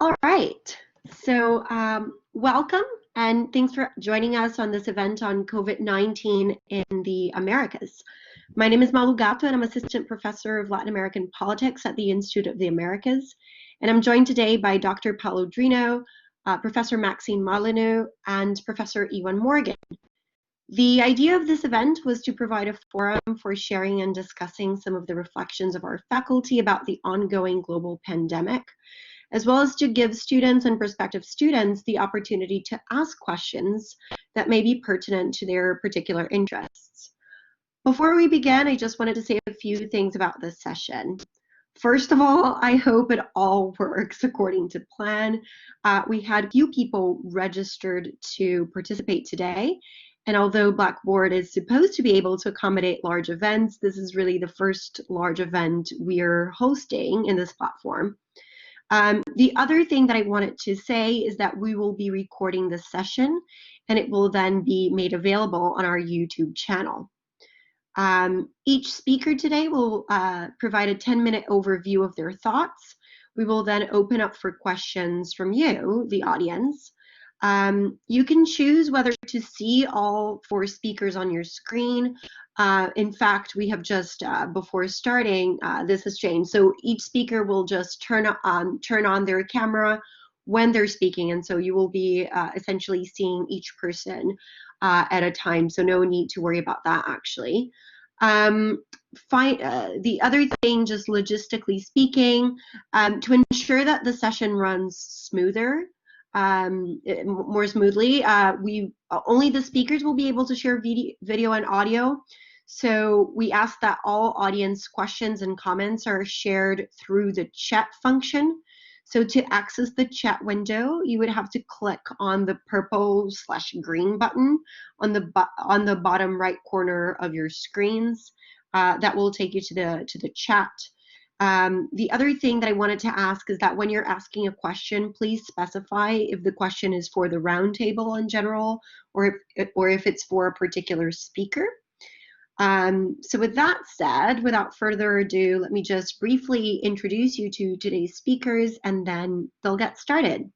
All right. Welcome and thanks for joining us on this event on COVID-19 in the Americas. My name is Malu Gatto and I'm Assistant Professor of Latin American Politics at the Institute of the Americas. And I'm joined today by Dr. Paulo Drinot, Professor Maxine Molyneux, and Professor Iwan Morgan. The idea of this event was to provide a forum for sharing and discussing some of the reflections of our faculty about the ongoing global pandemic, as well as to give students and prospective students the opportunity to ask questions that may be pertinent to their particular interests. Before we begin, I just wanted to say a few things about this session. First of all, I hope it all works according to plan. We had few people registered to participate today, and although Blackboard is supposed to be able to accommodate large events, this is really the first large event we're hosting in this platform. The other thing that I wanted to say is that we will be recording this session and it will then be made available on our YouTube channel. Each speaker today will provide a 10-minute overview of their thoughts. We will then open up for questions from you, the audience. You can choose whether to see all four speakers on your screen. In fact, we have just, before starting, this has changed. So each speaker will just turn on their camera when they're speaking. And so you will be essentially seeing each person at a time. So no need to worry about that, actually. The other thing, just logistically speaking, to ensure that the session runs smoother, more smoothly, only the speakers will be able to share video and audio. So we ask that all audience questions and comments are shared through the chat function. So to access the chat window, you would have to click on the purple/green button on the bottom right corner of your screens. That will take you to the chat. The other thing that I wanted to ask is that when you're asking a question, please specify if the question is for the roundtable in general or if it's for a particular speaker. So with that said, without further ado, let me just briefly introduce you to today's speakers and then they'll get started.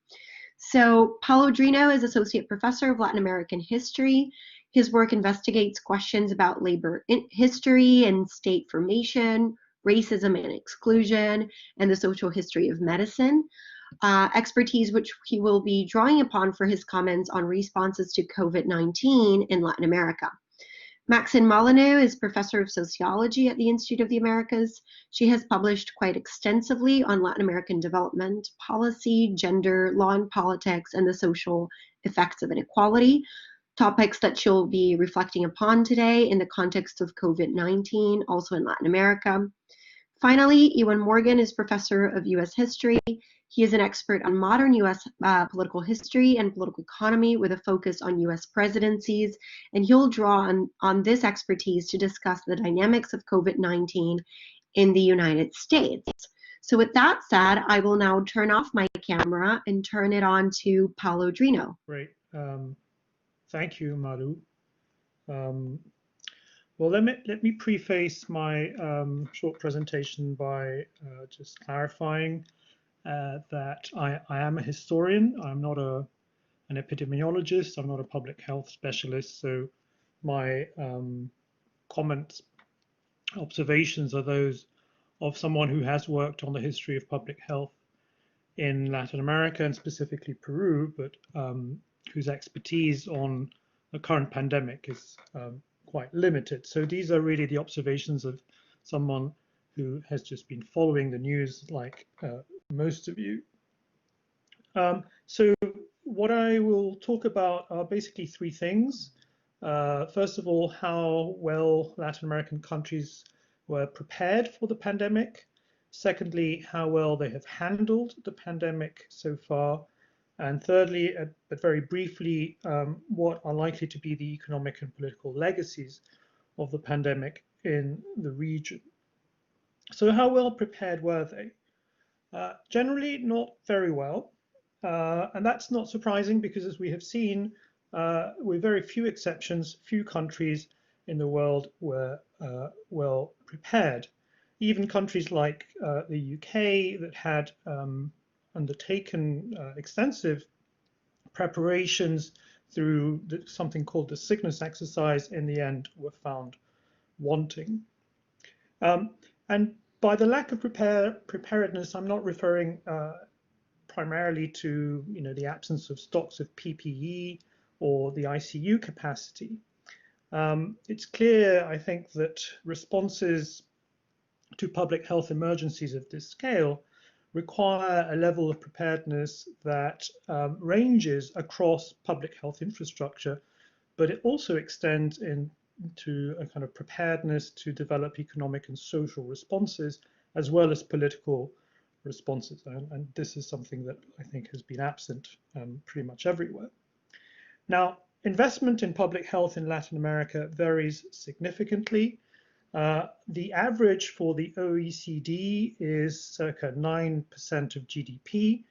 So Paulo Drinot is Associate Professor of Latin American History. His work investigates questions about labor history and state formation, racism and exclusion, and the social history of medicine, expertise which he will be drawing upon for his comments on responses to COVID-19 in Latin America. Maxine Molyneux is Professor of Sociology at the Institute of the Americas. She has published quite extensively on Latin American development, policy, gender, law and politics, and the social effects of inequality, topics that she'll be reflecting upon today in the context of COVID-19, also in Latin America. Finally, Iwan Morgan is Professor of U.S. History. He is an expert on modern U.S. Political history and political economy with a focus on U.S. presidencies, and he'll draw on this expertise to discuss the dynamics of COVID-19 in the United States. So with that said, I will now turn off my camera and turn it on to Paulo Drinot. Great. Thank you, Malu. Well, let me preface my short presentation by just clarifying that I am a historian. I'm not an epidemiologist. I'm not a public health specialist. So my comments, observations are those of someone who has worked on the history of public health in Latin America and specifically Peru, but whose expertise on the current pandemic is quite limited. So these are really the observations of someone who has just been following the news like most of you. So what I will talk about are basically three things. First of all, how well Latin American countries were prepared for the pandemic. Secondly, how well they have handled the pandemic so far. And thirdly, but very briefly, what are likely to be the economic and political legacies of the pandemic in the region. So how well prepared were they? Generally, not very well. And that's not surprising because, as we have seen, with very few exceptions, few countries in the world were well prepared. Even countries like the UK that had undertaken extensive preparations through something called the Cygnus exercise, in the end were found wanting. And by the lack of preparedness, I'm not referring primarily to the absence of stocks of PPE or the ICU capacity. It's clear, I think, that responses to public health emergencies of this scale require a level of preparedness that ranges across public health infrastructure, but it also extends into a kind of preparedness to develop economic and social responses, as well as political responses. And this is something that I think has been absent pretty much everywhere. Now, investment in public health in Latin America varies significantly. The average for the OECD is circa 9% of GDP.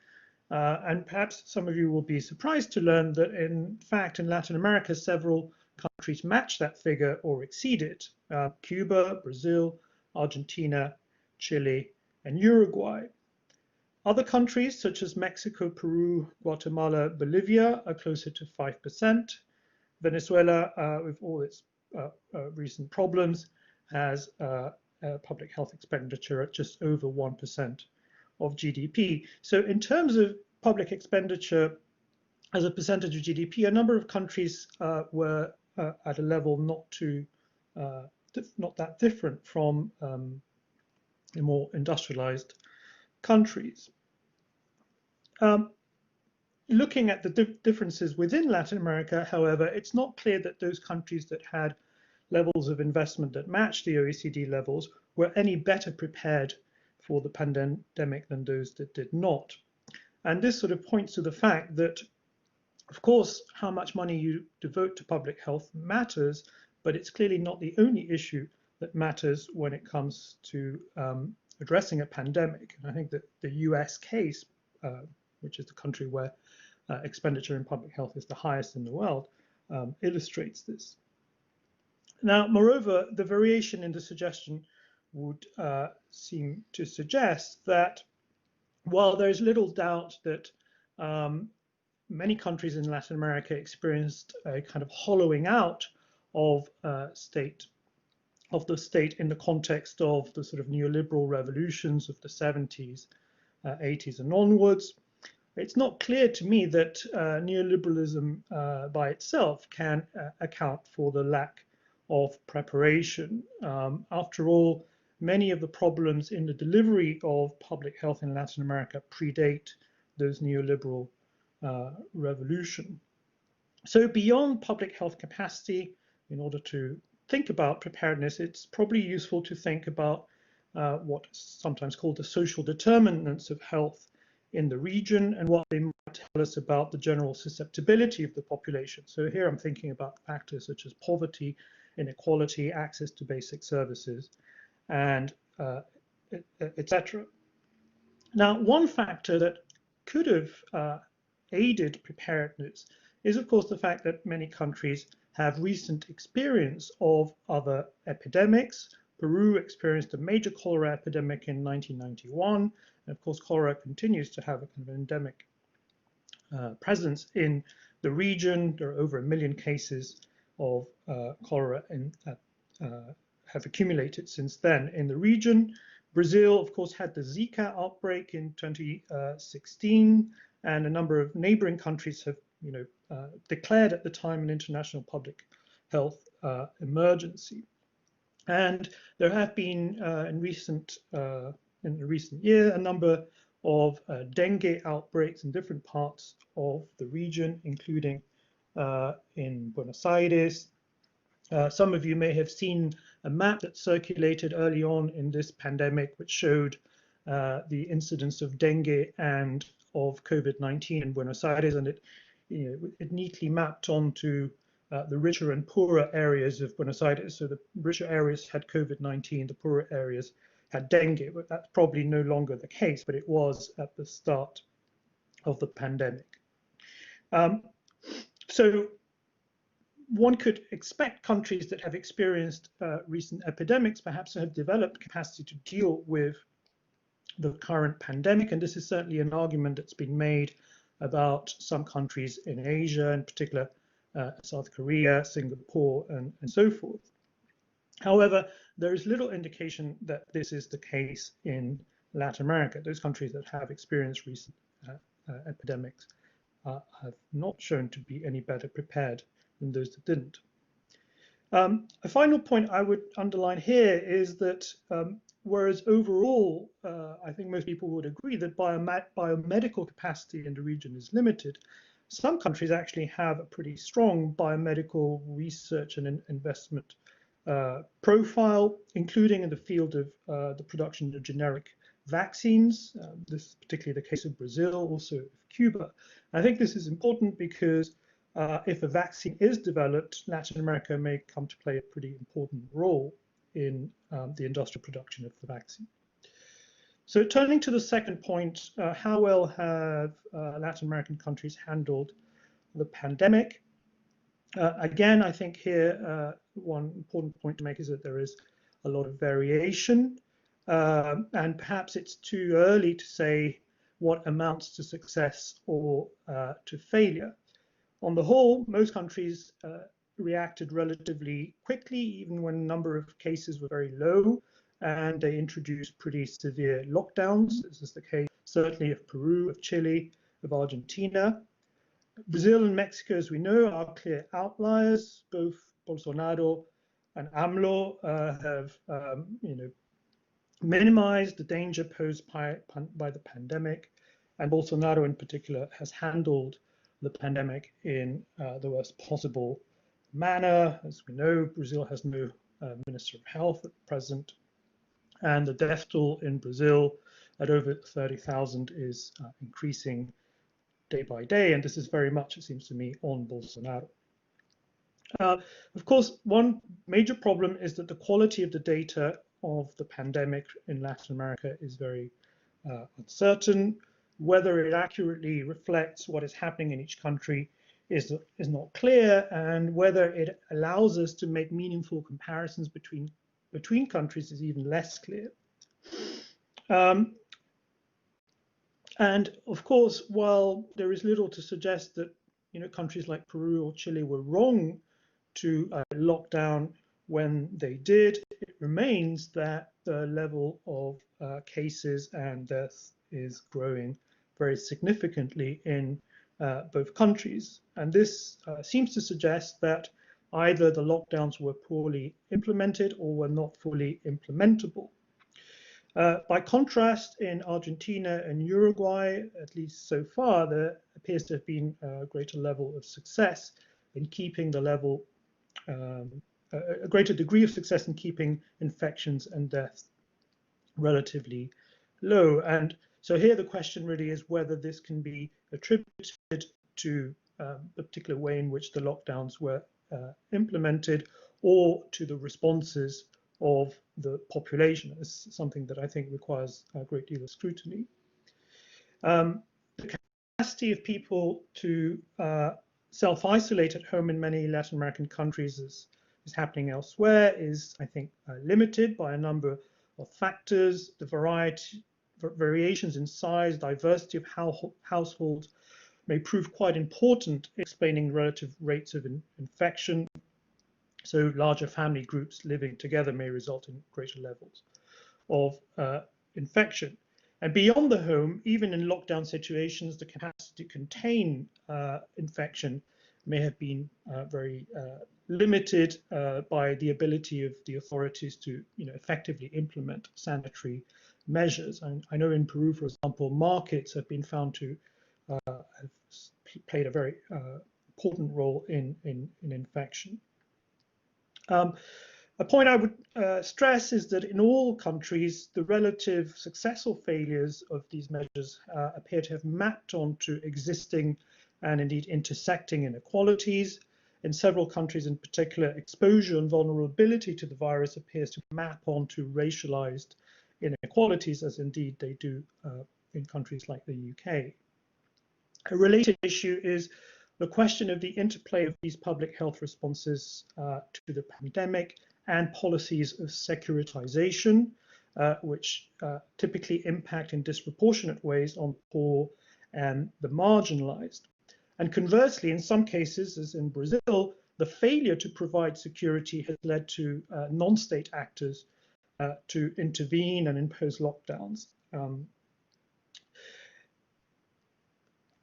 And perhaps some of you will be surprised to learn that, in fact, in Latin America, several countries match that figure or exceed it. Cuba, Brazil, Argentina, Chile, and Uruguay. Other countries such as Mexico, Peru, Guatemala, Bolivia are closer to 5%. Venezuela, with all its recent problems, has public health expenditure at just over 1% of GDP. So in terms of public expenditure as a percentage of GDP, a number of countries were at a level not that different from the more industrialized countries. Looking at the differences within Latin America, however, it's not clear that those countries that had levels of investment that matched the OECD levels were any better prepared for the pandemic than those that did not. And this sort of points to the fact that, of course, how much money you devote to public health matters, but it's clearly not the only issue that matters when it comes to addressing a pandemic. And I think that the US case, which is the country where expenditure in public health is the highest in the world, illustrates this. Now, moreover, the variation in the suggestion would seem to suggest that while there's little doubt that many countries in Latin America experienced a kind of hollowing out of the state in the context of the sort of neoliberal revolutions of the 70s, 80s and onwards, it's not clear to me that neoliberalism by itself can account for the lack of preparation. After all, many of the problems in the delivery of public health in Latin America predate those neoliberal revolution. So beyond public health capacity, in order to think about preparedness, it's probably useful to think about what is sometimes called the social determinants of health in the region and what they might tell us about the general susceptibility of the population. So here I'm thinking about factors such as poverty, inequality, access to basic services, and etc. Now, one factor that could have aided preparedness is, of course, the fact that many countries have recent experience of other epidemics. Peru experienced a major cholera epidemic in 1991, and of course, cholera continues to have a kind of endemic presence in the region. There are over 1 million cases of cholera have accumulated since then in the region. Brazil, of course, had the Zika outbreak in 2016, and a number of neighboring countries have, declared at the time an international public health emergency. And there have been in the recent year a number of dengue outbreaks in different parts of the region, including in Buenos Aires. Some of you may have seen a map that circulated early on in this pandemic, which showed the incidence of dengue and of COVID-19 in Buenos Aires, and it neatly mapped onto the richer and poorer areas of Buenos Aires. So the richer areas had COVID-19, the poorer areas had dengue. But that's probably no longer the case, but it was at the start of the pandemic. So one could expect countries that have experienced recent epidemics perhaps to have developed capacity to deal with the current pandemic, and this is certainly an argument that's been made about some countries in Asia, in particular South Korea, Singapore, and so forth. However, there is little indication that this is the case in Latin America. Those countries that have experienced recent epidemics have not shown to be any better prepared than those that didn't. A final point I would underline here is that whereas overall, I think most people would agree that biomedical capacity in the region is limited, some countries actually have a pretty strong biomedical research and investment profile, including in the field of the production of generic vaccines. This is particularly the case of Brazil, also of Cuba. I think this is important because if a vaccine is developed, Latin America may come to play a pretty important role in the industrial production of the vaccine. So turning to the second point, how well have Latin American countries handled the pandemic? Again, I think here one important point to make is that there is a lot of variation, and perhaps it's too early to say what amounts to success or to failure. On the whole, most countries reacted relatively quickly, even when the number of cases were very low, and they introduced pretty severe lockdowns. This is the case certainly of Peru, of Chile, of Argentina. Brazil and Mexico, as we know, are clear outliers. Both Bolsonaro and AMLO have minimized the danger posed by the pandemic, and Bolsonaro in particular has handled the pandemic in the worst possible manner. As we know, Brazil has no Minister of Health at present, and the death toll in Brazil at over 30,000 is increasing day by day, and this is very much, it seems to me, on Bolsonaro. Of course, one major problem is that the quality of the data of the pandemic in Latin America is very uncertain. Whether it accurately reflects what is happening in each country is not clear, and whether it allows us to make meaningful comparisons between countries is even less clear. And of course, while there is little to suggest that countries like Peru or Chile were wrong to lock down when they did, it remains that the level of cases and deaths is growing very significantly in both countries. And this seems to suggest that either the lockdowns were poorly implemented or were not fully implementable. By contrast, in Argentina and Uruguay, at least so far, there appears to have been a greater level of success in keeping the level, a greater degree of success in keeping infections and deaths relatively low. And so here the question really is whether this can be attributed to the particular way in which the lockdowns were implemented, or to the responses of the population. Is something that I think requires a great deal of scrutiny. The capacity of people to self-isolate at home in many Latin American countries, as is happening elsewhere, is, I think, limited by a number of factors. The variations in size, diversity of households may prove quite important in explaining relative rates of infection. So larger family groups living together may result in greater levels of infection. And beyond the home, even in lockdown situations, the capacity to contain infection may have been very limited by the ability of the authorities to effectively implement sanitary measures. And I know in Peru, for example, markets have been found to have played a very important role in infection. A point I would stress is that in all countries, the relative success or failures of these measures appear to have mapped onto existing and indeed intersecting inequalities. In several countries in particular, exposure and vulnerability to the virus appears to map onto racialized inequalities, as indeed they do in countries like the UK. A related issue is the question of the interplay of these public health responses to the pandemic and policies of securitization. which typically impact in disproportionate ways on poor and the marginalized. And conversely, in some cases, as in Brazil, the failure to provide security has led to non-state actors to intervene and impose lockdowns.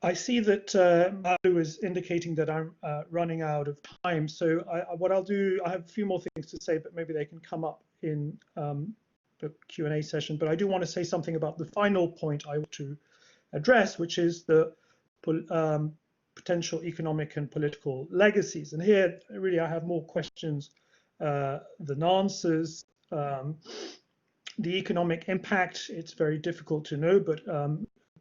I see that Malu is indicating that I'm running out of time. So what I'll do, I have a few more things to say, but maybe they can come up in the Q&A session. But I do want to say something about the final point I want to address, which is the potential economic and political legacies. And here, really, I have more questions than answers. The economic impact, it's very difficult to know, but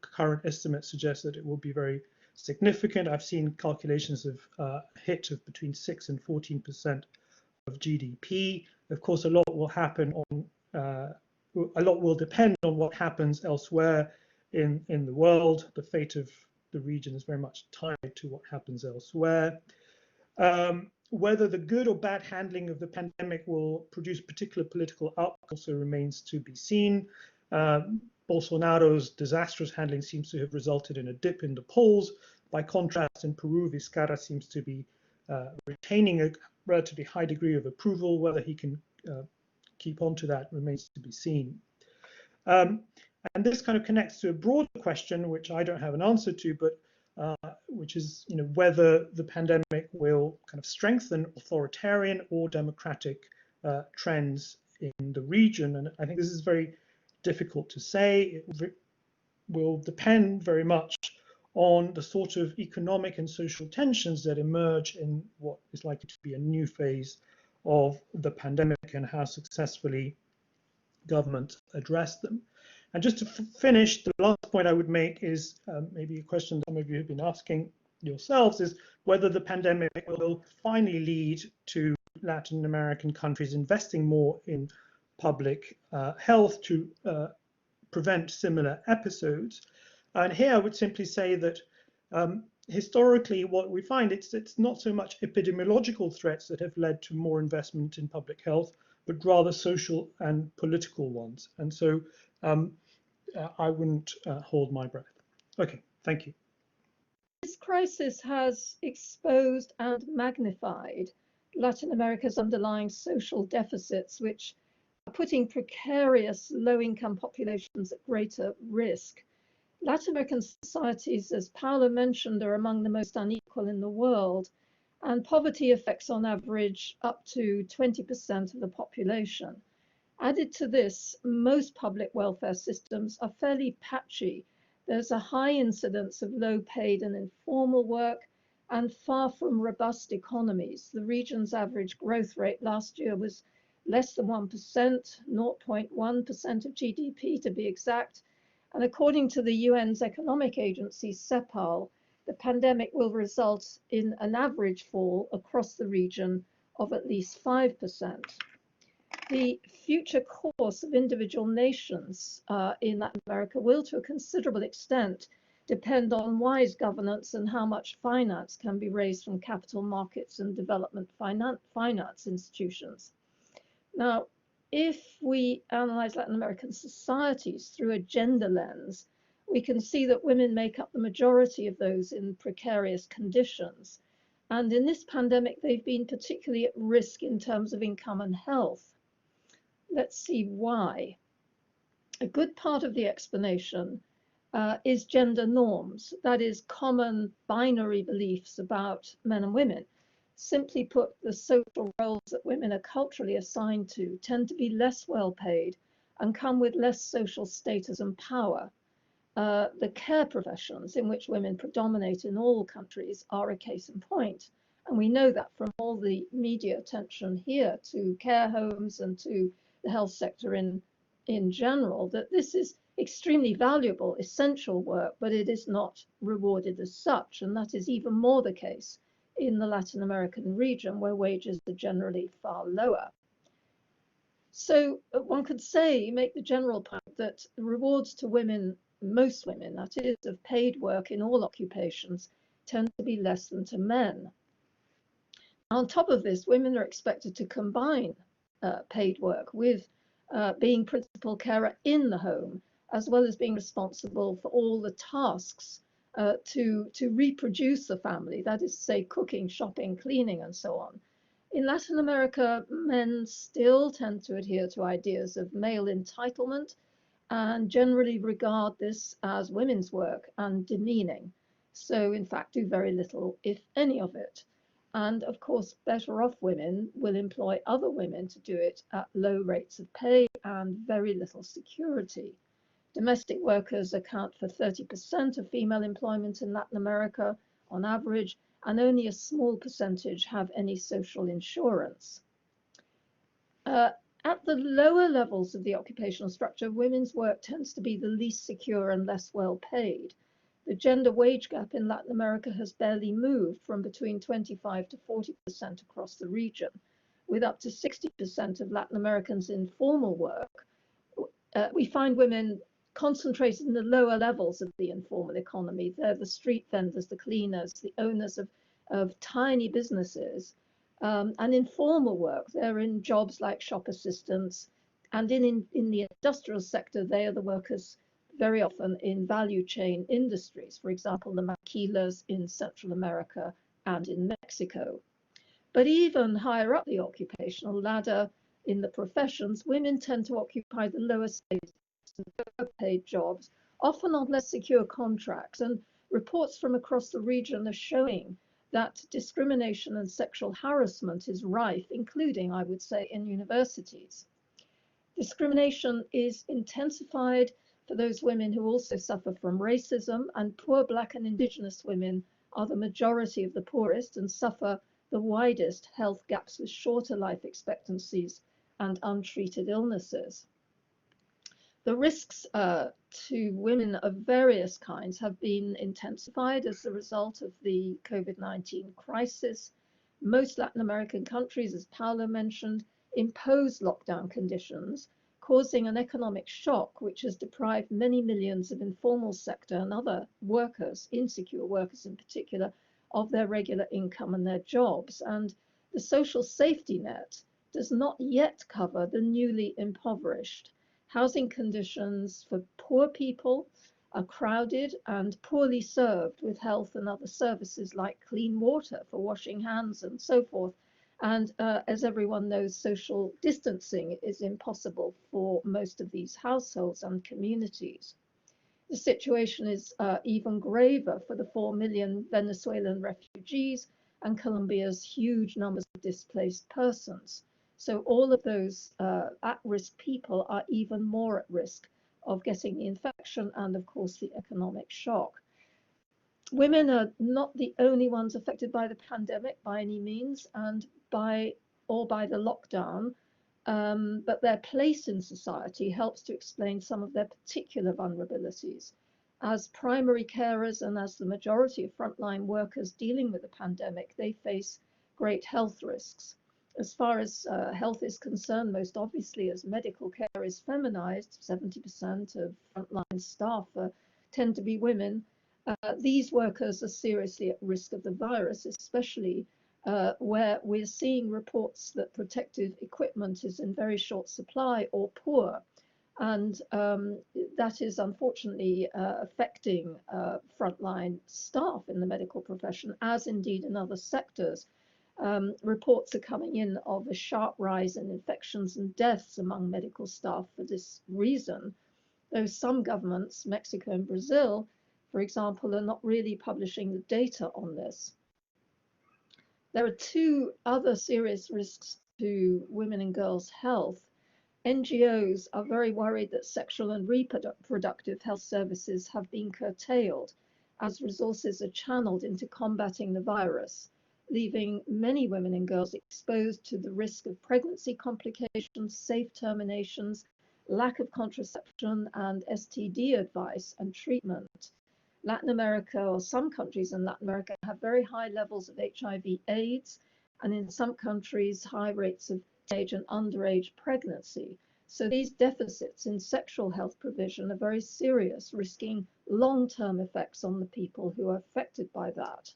current estimates suggest that it will be very significant. I've seen calculations of hit of between 6 and 14% of GDP. Of course, a lot will happen on, a lot will depend on what happens elsewhere in the world. The fate of the region is very much tied to what happens elsewhere. Whether the good or bad handling of the pandemic will produce particular political outcomes also remains to be seen. Bolsonaro's disastrous handling seems to have resulted in a dip in the polls. By contrast, in Peru, Vizcarra seems to be retaining a relatively high degree of approval. Whether he can keep on to that remains to be seen. And this kind of connects to a broader question, which I don't have an answer to, but which is, whether the pandemic will kind of strengthen authoritarian or democratic trends in the region. And I think this is very difficult to say. It will depend very much on the sort of economic and social tensions that emerge in what is likely to be a new phase of the pandemic and how successfully government address them. And just to finish, the last point I would make is maybe a question that some of you have been asking yourselves, is whether the pandemic will finally lead to Latin American countries investing more in public health to prevent similar episodes. And here I would simply say that historically what we find, it's not so much epidemiological threats that have led to more investment in public health, but rather social and political ones. And so I wouldn't hold my breath. Okay, thank you. This crisis has exposed and magnified Latin America's underlying social deficits, which are putting precarious low-income populations at greater risk. Latin American societies, as Paulo mentioned, are among the most unequal in the world, and poverty affects on average up to 20% of the population. Added to this, most public welfare systems are fairly patchy. There's a high incidence of low-paid and informal work, and far from robust economies. The region's average growth rate last year was less than 1%, 0.1% of GDP to be exact. And according to the UN's economic agency, CEPAL, the pandemic will result in an average fall across the region of at least 5%. The future course of individual nations in Latin America will, to a considerable extent, depend on wise governance and how much finance can be raised from capital markets and development finance institutions. Now, if we analyze Latin American societies through a gender lens, we can see that women make up the majority of those in precarious conditions. And in this pandemic, they've been particularly at risk in terms of income and health. Let's see why. A good part of the explanation is gender norms, that is, common binary beliefs about men and women. Simply put, the social roles that women are culturally assigned to tend to be less well paid and come with less social status and power. The care professions, in which women predominate in all countries, are a case in point. And we know that from all the media attention here to care homes and to the health sector in general, that this is extremely valuable, essential work, but it is not rewarded as such. And that is even more the case in the Latin American region, where wages are generally far lower. So one could say, make the general point that rewards to women, most women, that is, of paid work in all occupations, tend to be less than to men. On top of this, women are expected to combine paid work with being principal carer in the home, as well as being responsible for all the tasks to reproduce the family, that is to say, cooking, shopping, cleaning, and so on. In Latin America, men still tend to adhere to ideas of male entitlement and generally regard this as women's work and demeaning. So, in fact, do very little, if any, of it. And of course, better off women will employ other women to do it at low rates of pay and very little security. Domestic workers account for 30% of female employment in Latin America on average, and only a small percentage have any social insurance. At the lower levels of the occupational structure, women's work tends to be the least secure and less well paid. The gender wage gap in Latin America has barely moved from between 25 to 40% across the region, with up to 60% of Latin Americans in formal work. We find women concentrated in the lower levels of the informal economy. They're the street vendors, the cleaners, the owners of tiny businesses. And in formal work, they're in jobs like shop assistants. And in the industrial sector, they are the workers very often in value chain industries, for example, the maquilas in Central America and in Mexico. But even higher up the occupational ladder in the professions, women tend to occupy the lowest paid jobs, often on less secure contracts. And reports from across the region are showing that discrimination and sexual harassment is rife, including, I would say, in universities. Discrimination is intensified for those women who also suffer from racism, and poor Black and Indigenous women are the majority of the poorest and suffer the widest health gaps with shorter life expectancies and untreated illnesses. The risks to women of various kinds have been intensified as a result of the COVID-19 crisis. Most Latin American countries, as Paulo mentioned, impose lockdown conditions, causing an economic shock which has deprived many millions of informal sector and other workers, insecure workers in particular, of their regular income and their jobs. And the social safety net does not yet cover the newly impoverished. Housing conditions for poor people are crowded and poorly served with health and other services like clean water for washing hands and so forth. And as everyone knows, social distancing is impossible for most of these households and communities. The situation is even graver for the 4 million Venezuelan refugees and Colombia's huge numbers of displaced persons. So all of those at-risk people are even more at risk of getting the infection and, of course, the economic shock. Women are not the only ones affected by the pandemic by any means and by the lockdown, but their place in society helps to explain some of their particular vulnerabilities. As primary carers and as the majority of frontline workers dealing with the pandemic, they face great health risks. As far as health is concerned, most obviously as medical care is feminized, 70% of frontline staff tend to be women. These workers are seriously at risk of the virus, especially where we're seeing reports that protective equipment is in very short supply or poor. And that is unfortunately affecting frontline staff in the medical profession, as indeed in other sectors. Reports are coming in of a sharp rise in infections and deaths among medical staff for this reason, though some governments, Mexico and Brazil, for example, are not really publishing the data on this. There are two other serious risks to women and girls' health. NGOs are very worried that sexual and reproductive health services have been curtailed as resources are channeled into combating the virus, leaving many women and girls exposed to the risk of pregnancy complications, safe terminations, lack of contraception, and STD advice and treatment. Latin America, or some countries in Latin America, have very high levels of HIV/AIDS, and in some countries, high rates of teenage and underage pregnancy. So these deficits in sexual health provision are very serious, risking long-term effects on the people who are affected by that.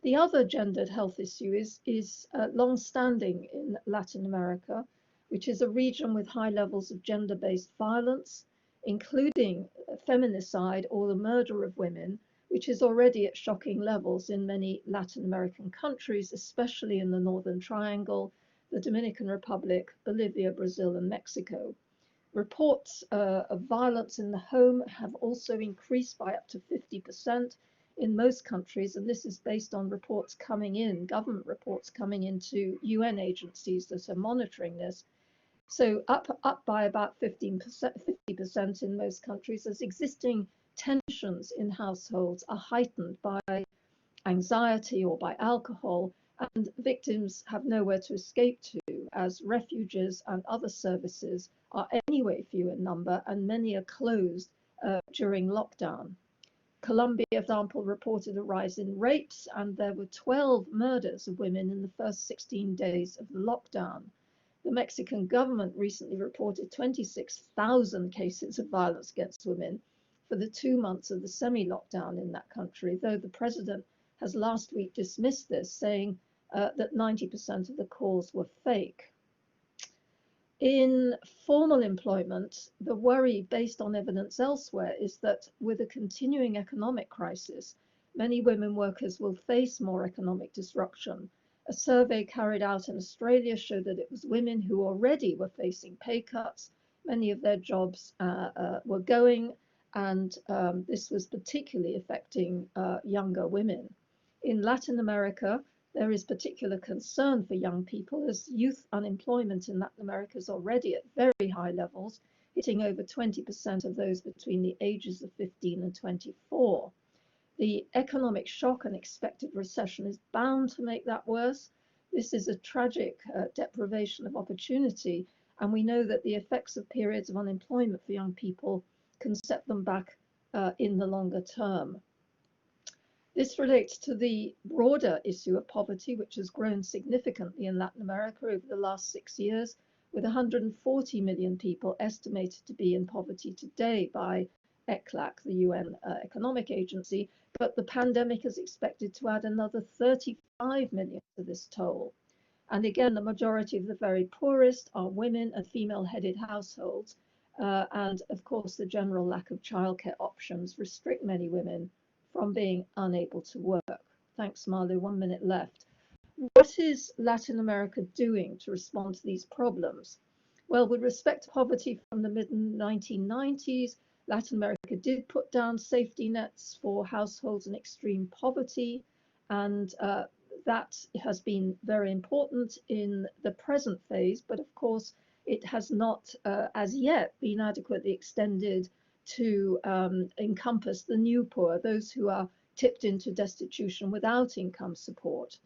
The other gendered health issue is long-standing in Latin America, which is a region with high levels of gender-based violence, including feminicide or the murder of women, which is already at shocking levels in many Latin American countries, especially in the Northern Triangle, the Dominican Republic, Bolivia, Brazil, and Mexico. Reports of violence in the home have also increased by up to 50% in most countries, and this is based on reports coming in, government reports coming into UN agencies that are monitoring this. So up by about 50% in most countries, as existing tensions in households are heightened by anxiety or by alcohol, and victims have nowhere to escape to, as refuges and other services are anyway few in number, and many are closed during lockdown. Colombia, for example, reported a rise in rapes, and there were 12 murders of women in the first 16 days of the lockdown. The Mexican government recently reported 26,000 cases of violence against women for the 2 months of the semi-lockdown in that country, though the president has last week dismissed this, saying that 90% of the calls were fake. In formal employment, the worry based on evidence elsewhere is that with a continuing economic crisis, many women workers will face more economic disruption. A survey carried out in Australia showed that it was women who already were facing pay cuts. Many of their jobs were going, and this was particularly affecting younger women. In Latin America, there is particular concern for young people, as youth unemployment in Latin America is already at very high levels, hitting over 20% of those between the ages of 15 and 24. The economic shock and expected recession is bound to make that worse. This is a tragic deprivation of opportunity, and we know that the effects of periods of unemployment for young people can set them back in the longer term. This relates to the broader issue of poverty, which has grown significantly in Latin America over the last 6 years, with 140 million people estimated to be in poverty today by ECLAC, the UN Economic Agency, but the pandemic is expected to add another 35 million to this toll. And again, the majority of the very poorest are women and female-headed households, and of course the general lack of childcare options restrict many women from being unable to work. Thanks, Malu. 1 minute left. What is Latin America doing to respond to these problems? Well, with respect to poverty from the mid-1990s, Latin America did put down safety nets for households in extreme poverty, and that has been very important in the present phase, but of course it has not as yet been adequately extended to encompass the new poor, those who are tipped into destitution without income support.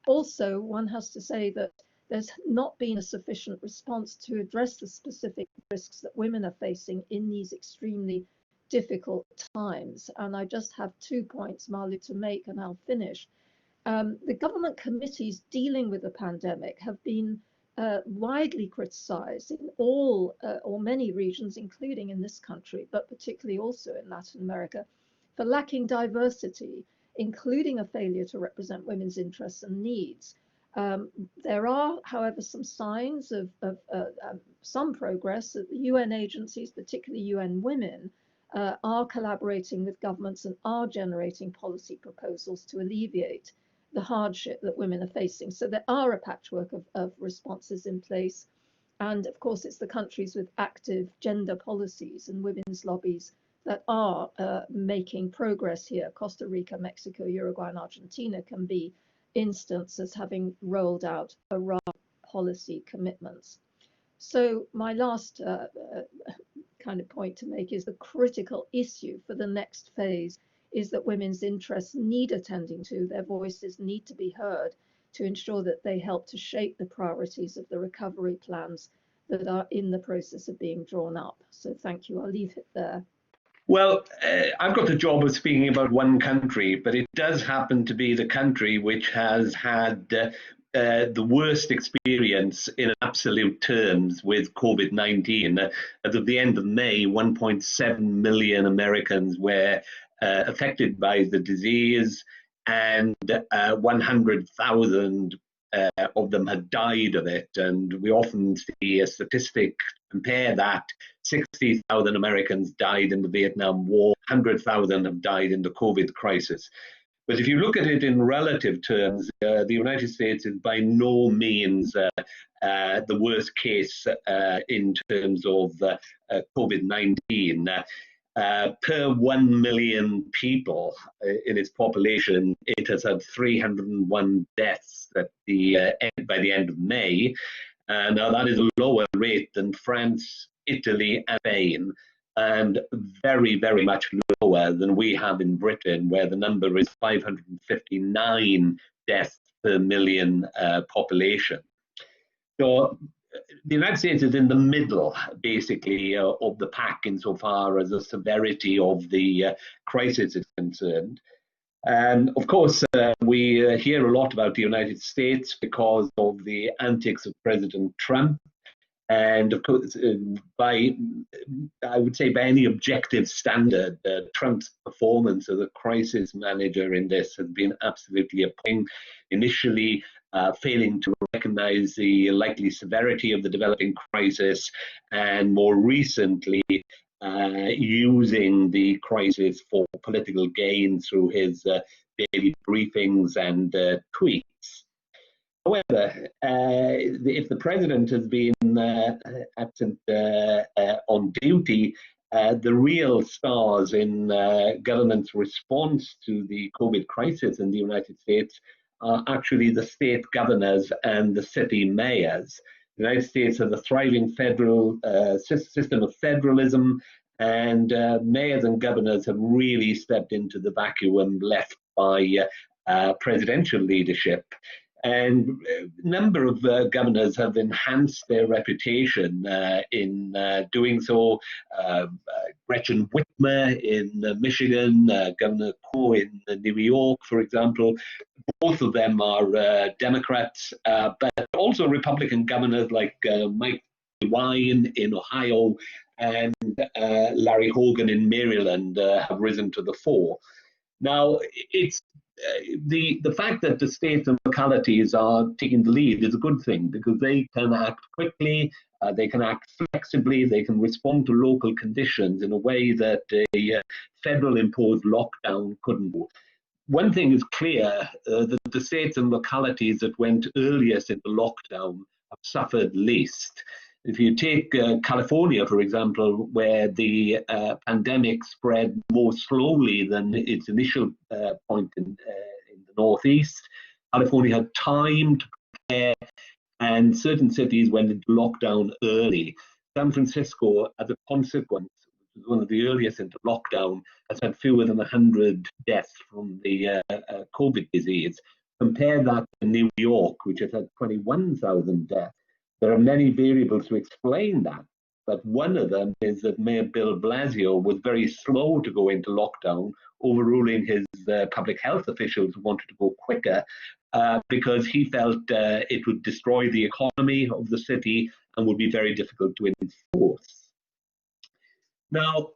Also, one has to say that there's not been a sufficient response to address the specific risks that women are facing in these extremely difficult times. And I just have 2 points, Malu, to make, and I'll finish. The government committees dealing with the pandemic have been widely criticized in all or many regions, including in this country, but particularly also in Latin America, for lacking diversity, including a failure to represent women's interests and needs. There are, however, some signs of some progress that the UN agencies, particularly UN Women, are collaborating with governments and are generating policy proposals to alleviate the hardship that women are facing. So there are a patchwork of responses in place. And of course, it's the countries with active gender policies and women's lobbies that are making progress here. Costa Rica, Mexico, Uruguay, and Argentina can be instanced as having rolled out Iran policy commitments. So my last kind of point to make is the critical issue for the next phase is that women's interests need attending to, their voices need to be heard to ensure that they help to shape the priorities of the recovery plans that are in the process of being drawn up. So thank you, I'll leave it there. Well, I've got the job of speaking about one country, but it does happen to be the country which has had the worst experience in absolute terms with COVID-19. At the end of May, 1.7 million Americans were affected by the disease, and 100,000 of them had died of it. And we often see a statistic compare that. 60,000 Americans died in the Vietnam War, 100,000 have died in the COVID crisis. But if you look at it in relative terms, the United States is by no means the worst case in terms of COVID-19. Per 1 million people in its population, it has had 301 deaths by the end of May. Now that is a lower rate than France, Italy, and Spain, and very, very much lower than we have in Britain, where the number is 559 deaths per million population. So the United States is in the middle, basically, of the pack insofar as the severity of the crisis is concerned. And of course, we hear a lot about the United States because of the antics of President Trump. And of course, I would say by any objective standard, Trump's performance as a crisis manager in this has been absolutely appalling. Initially, failing to recognize the likely severity of the developing crisis, and more recently, using the crisis for political gain through his daily briefings and tweets. However, if the president has been absent on duty, the real stars in government's response to the COVID crisis in the United States are actually the state governors and the city mayors. The United States has a thriving federal system of federalism, and mayors and governors have really stepped into the vacuum left by presidential leadership. And a number of governors have enhanced their reputation in doing so. Gretchen Whitmer in Michigan, Governor Cuomo in New York, for example. Both of them are Democrats, but also Republican governors like Mike Iwan in Ohio and Larry Hogan in Maryland have risen to the fore. Now, it's the fact that the states and localities are taking the lead is a good thing, because they can act quickly, they can act flexibly, they can respond to local conditions in a way that a federal imposed lockdown couldn't do. One thing is clear, that the states and localities that went earliest into lockdown have suffered least. If you take California, for example, where the pandemic spread more slowly than its initial point in the Northeast, California had time to prepare, and certain cities went into lockdown early. San Francisco, as a consequence, which was one of the earliest into lockdown, has had fewer than 100 deaths from the COVID disease. Compare that to New York, which has had 21,000 deaths. There are many variables to explain that, but one of them is that Mayor Bill Blasio was very slow to go into lockdown, overruling his public health officials who wanted to go quicker because he felt it would destroy the economy of the city and would be very difficult to enforce. Now,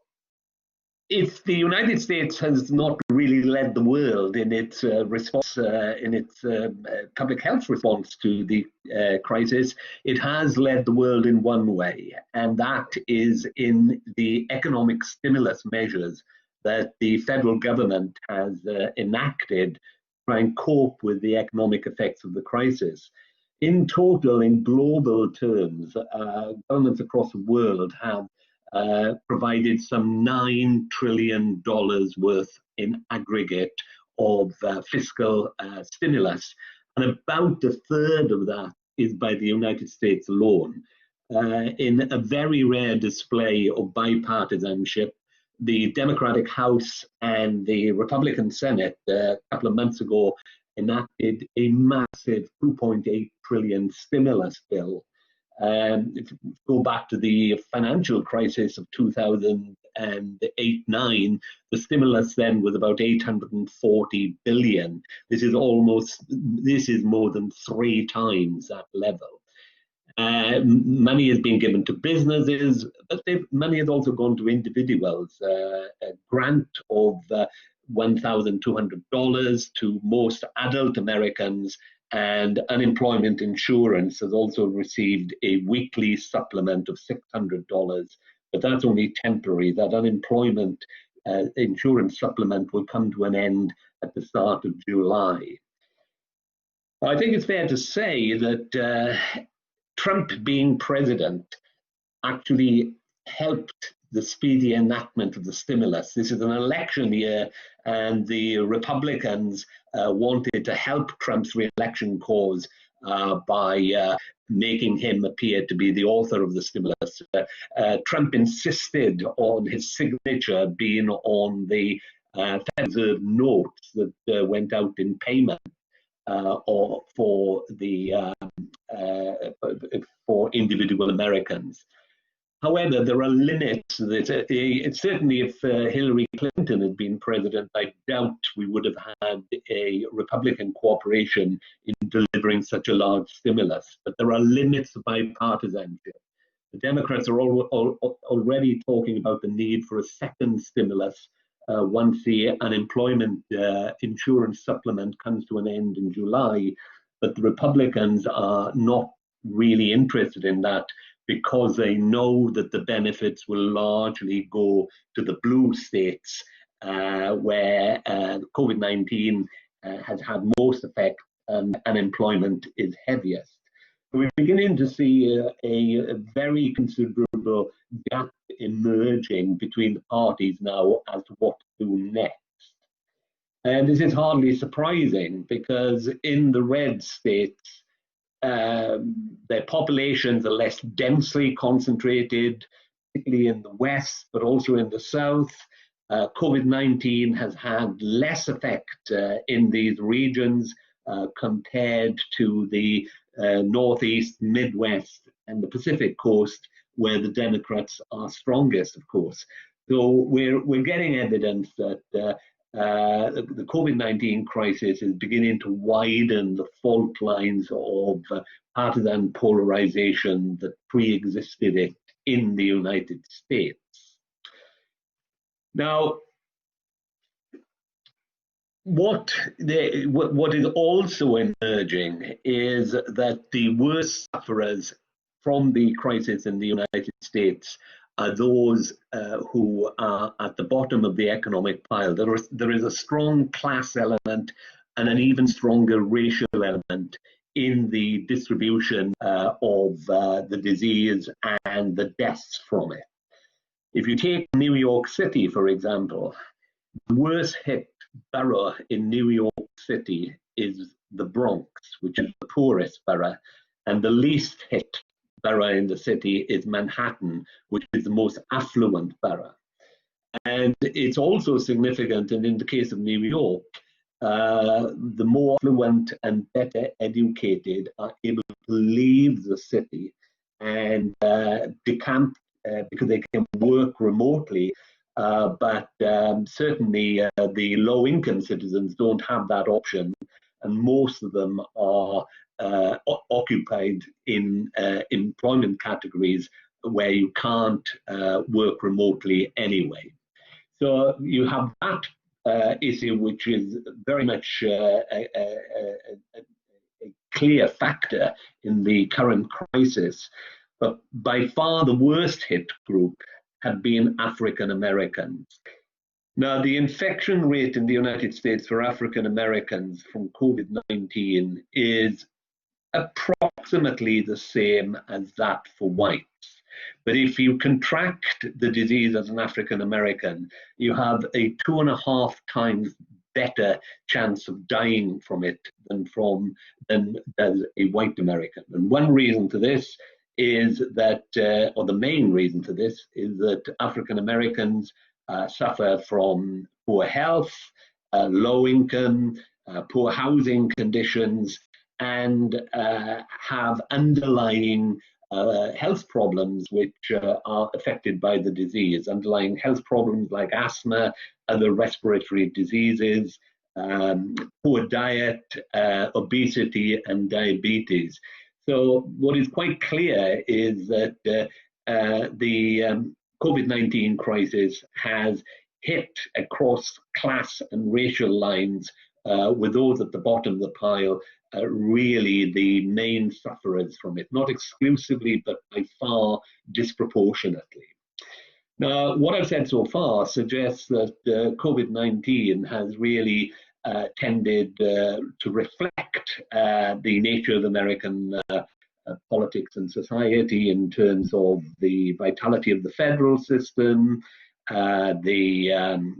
if the United States has not really led the world in its response, in its public health response to the crisis, it has led the world in one way, and that is in the economic stimulus measures that the federal government has enacted to try and cope with the economic effects of the crisis. In total, in global terms, governments across the world have provided some $9 trillion worth in aggregate of fiscal stimulus, and about a third of that is by the United States alone. In a very rare display of bipartisanship, the Democratic House and the Republican Senate a couple of months ago enacted a massive $2.8 trillion stimulus bill. If you go back to the financial crisis of 2008-9, the stimulus then was about $840 billion. This is more than 3 times that level. Money has been given to businesses, but money has also gone to individuals. A grant of $1,200 to most adult Americans, and unemployment insurance has also received a weekly supplement of $600, but that's only temporary. That unemployment insurance supplement will come to an end at the start of July. I think it's fair to say that Trump being president actually helped the speedy enactment of the stimulus. This is an election year, and the Republicans wanted to help Trump's re-election cause by making him appear to be the author of the stimulus. Trump insisted on his signature being on the Federal Reserve notes that went out in payment or for individual Americans. However, there are limits. Certainly, if Hillary Clinton had been president, I doubt we would have had a Republican cooperation in delivering such a large stimulus. But there are limits to bipartisanship. The Democrats are already talking about the need for a second stimulus once the unemployment insurance supplement comes to an end in July. But the Republicans are not really interested in that, because they know that the benefits will largely go to the blue states where COVID-19 has had most effect and unemployment is heaviest. We're beginning to see a very considerable gap emerging between the parties now as to what to do next. And this is hardly surprising, because in the red states, their populations are less densely concentrated, particularly in the West, but also in the South. COVID-19 has had less effect in these regions compared to the Northeast, Midwest, and the Pacific Coast, where the Democrats are strongest, of course. So we're getting evidence that the COVID-19 crisis is beginning to widen the fault lines of partisan polarization that pre-existed it in the United States. Now, what is also emerging is that the worst sufferers from the crisis in the United States are those who are at the bottom of the economic pile. There is a strong class element and an even stronger racial element in the distribution of the disease and the deaths from it. If you take New York City, for example, the worst hit borough in New York City is the Bronx, which is the poorest borough, and the least hit borough in the city is Manhattan, which is the most affluent borough. And it's also significant, and in the case of New York, the more affluent and better educated are able to leave the city and decamp because they can work remotely. But certainly the low-income citizens don't have that option, and most of them are occupied in employment categories where you can't work remotely anyway. So you have that issue, which is very much a clear factor in the current crisis. But by far the worst hit group have been African Americans. Now, the infection rate in the United States for African Americans from COVID-19 is approximately the same as that for whites. But if you contract the disease as an African American, you have a 2.5 times better chance of dying from it than does a white American. And one reason for this is that, or the main reason for this, is that African Americans suffer from poor health, low income, poor housing conditions, and have underlying health problems which are affected by the disease, underlying health problems like asthma, other respiratory diseases, poor diet, obesity, and diabetes. So what is quite clear is that the COVID-19 crisis has hit across class and racial lines, with those at the bottom of the pile really the main sufferers from it, not exclusively, but by far disproportionately. Now, what I've said so far suggests that COVID-19 has really tended to reflect the nature of American politics and society in terms of the vitality of the federal system, the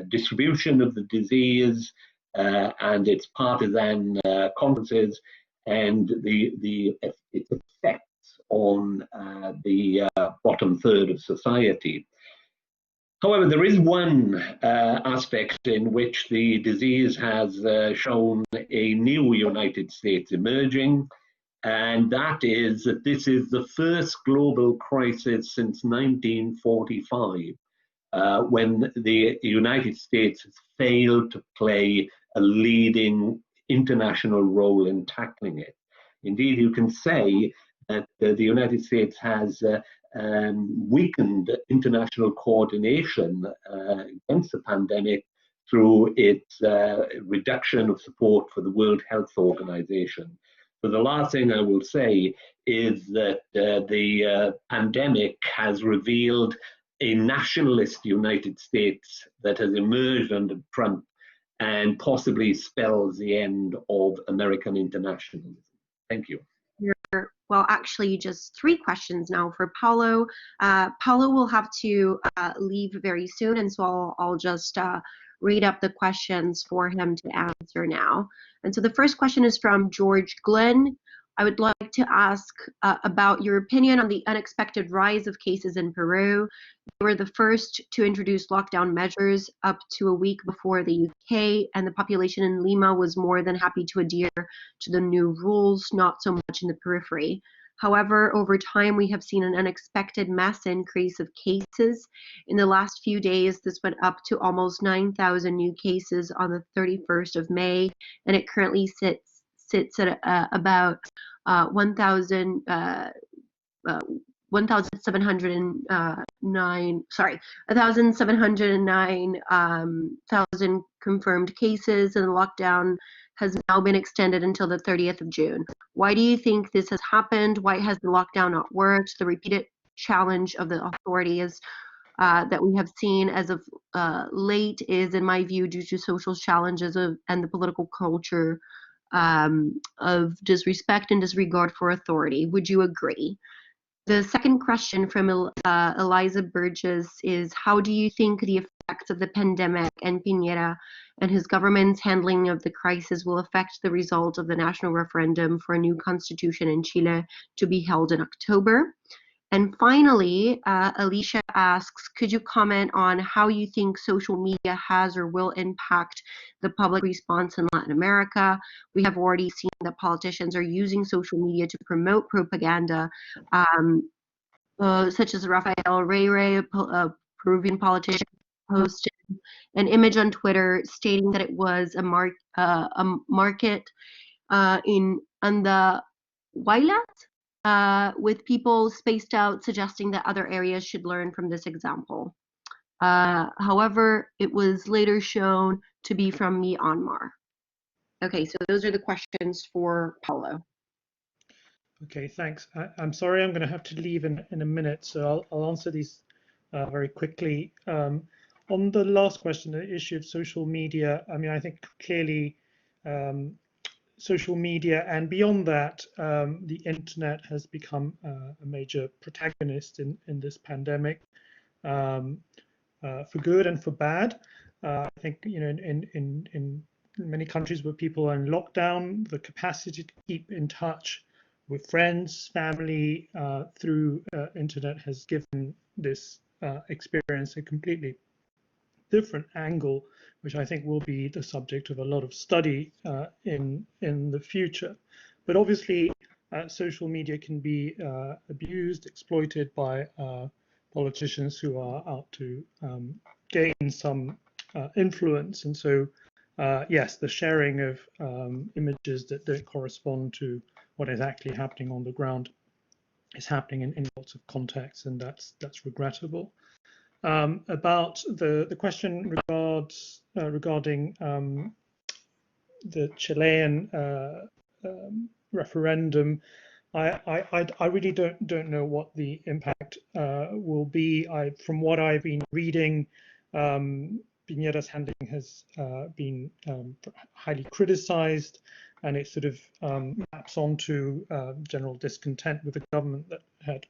distribution of the disease and its partisan consequences, and its effects on the bottom third of society. However, there is one aspect in which the disease has shown a new United States emerging, and that is that this is the first global crisis since 1945, when the United States has failed to play a leading international role in tackling it. Indeed, you can say that the United States has weakened international coordination against the pandemic through its reduction of support for the World Health Organization. So the last thing I will say is that the pandemic has revealed a nationalist United States that has emerged under Trump and possibly spells the end of American internationalism. Thank you. Well, actually, just 3 questions now for Paulo. Paulo will have to leave very soon, and so I'll just read up the questions for him to answer now. And so the first question is from George Glenn. I would like to ask about your opinion on the unexpected rise of cases in Peru. They were the first to introduce lockdown measures up to a week before the UK, and the population in Lima was more than happy to adhere to the new rules, not so much in the periphery. However, over time, we have seen an unexpected mass increase of cases. In the last few days, this went up to almost 9,000 new cases on the 31st of May, and it currently sits at about 1,709 thousand confirmed cases, and the lockdown has now been extended until the 30th of June. Why do you think this has happened? Why has the lockdown not worked? The repeated challenge of the authorities that we have seen as of late is, in my view, due to social challenges and the political culture of disrespect and disregard for authority. Would you agree? The second question from Eliza Burgess is, how do you think the effects of the pandemic and Piñera and his government's handling of the crisis will affect the result of the national referendum for a new constitution in Chile to be held in October? And finally, Alicia asks, could you comment on how you think social media has or will impact the public response in Latin America? We have already seen that politicians are using social media to promote propaganda, such as Rafael Reyre, a Peruvian politician, posted an image on Twitter stating that it was a market in Andahuaylas, with people spaced out, suggesting that other areas should learn from this example. However, it was later shown to be from Myanmar. Okay, so those are the questions for Paulo. Okay, thanks. I'm sorry, I'm going to have to leave in a minute, so I'll answer these very quickly. On the last question, the issue of social media, I mean, I think clearly social media and beyond that, the internet has become a major protagonist in this pandemic, for good and for bad. I think, you know, in many countries where people are in lockdown, the capacity to keep in touch with friends, family through internet has given this experience a completely different angle, which I think will be the subject of a lot of study in the future. But obviously, social media can be abused, exploited by politicians who are out to gain some influence. And so, yes, the sharing of images that don't correspond to what is actually happening on the ground is happening in lots of contexts, and that's regrettable. About the question regarding the Chilean referendum. I really don't know what the impact will be. From what I've been reading, Piñera's handling has been highly criticized, and it sort of maps onto general discontent with the government that had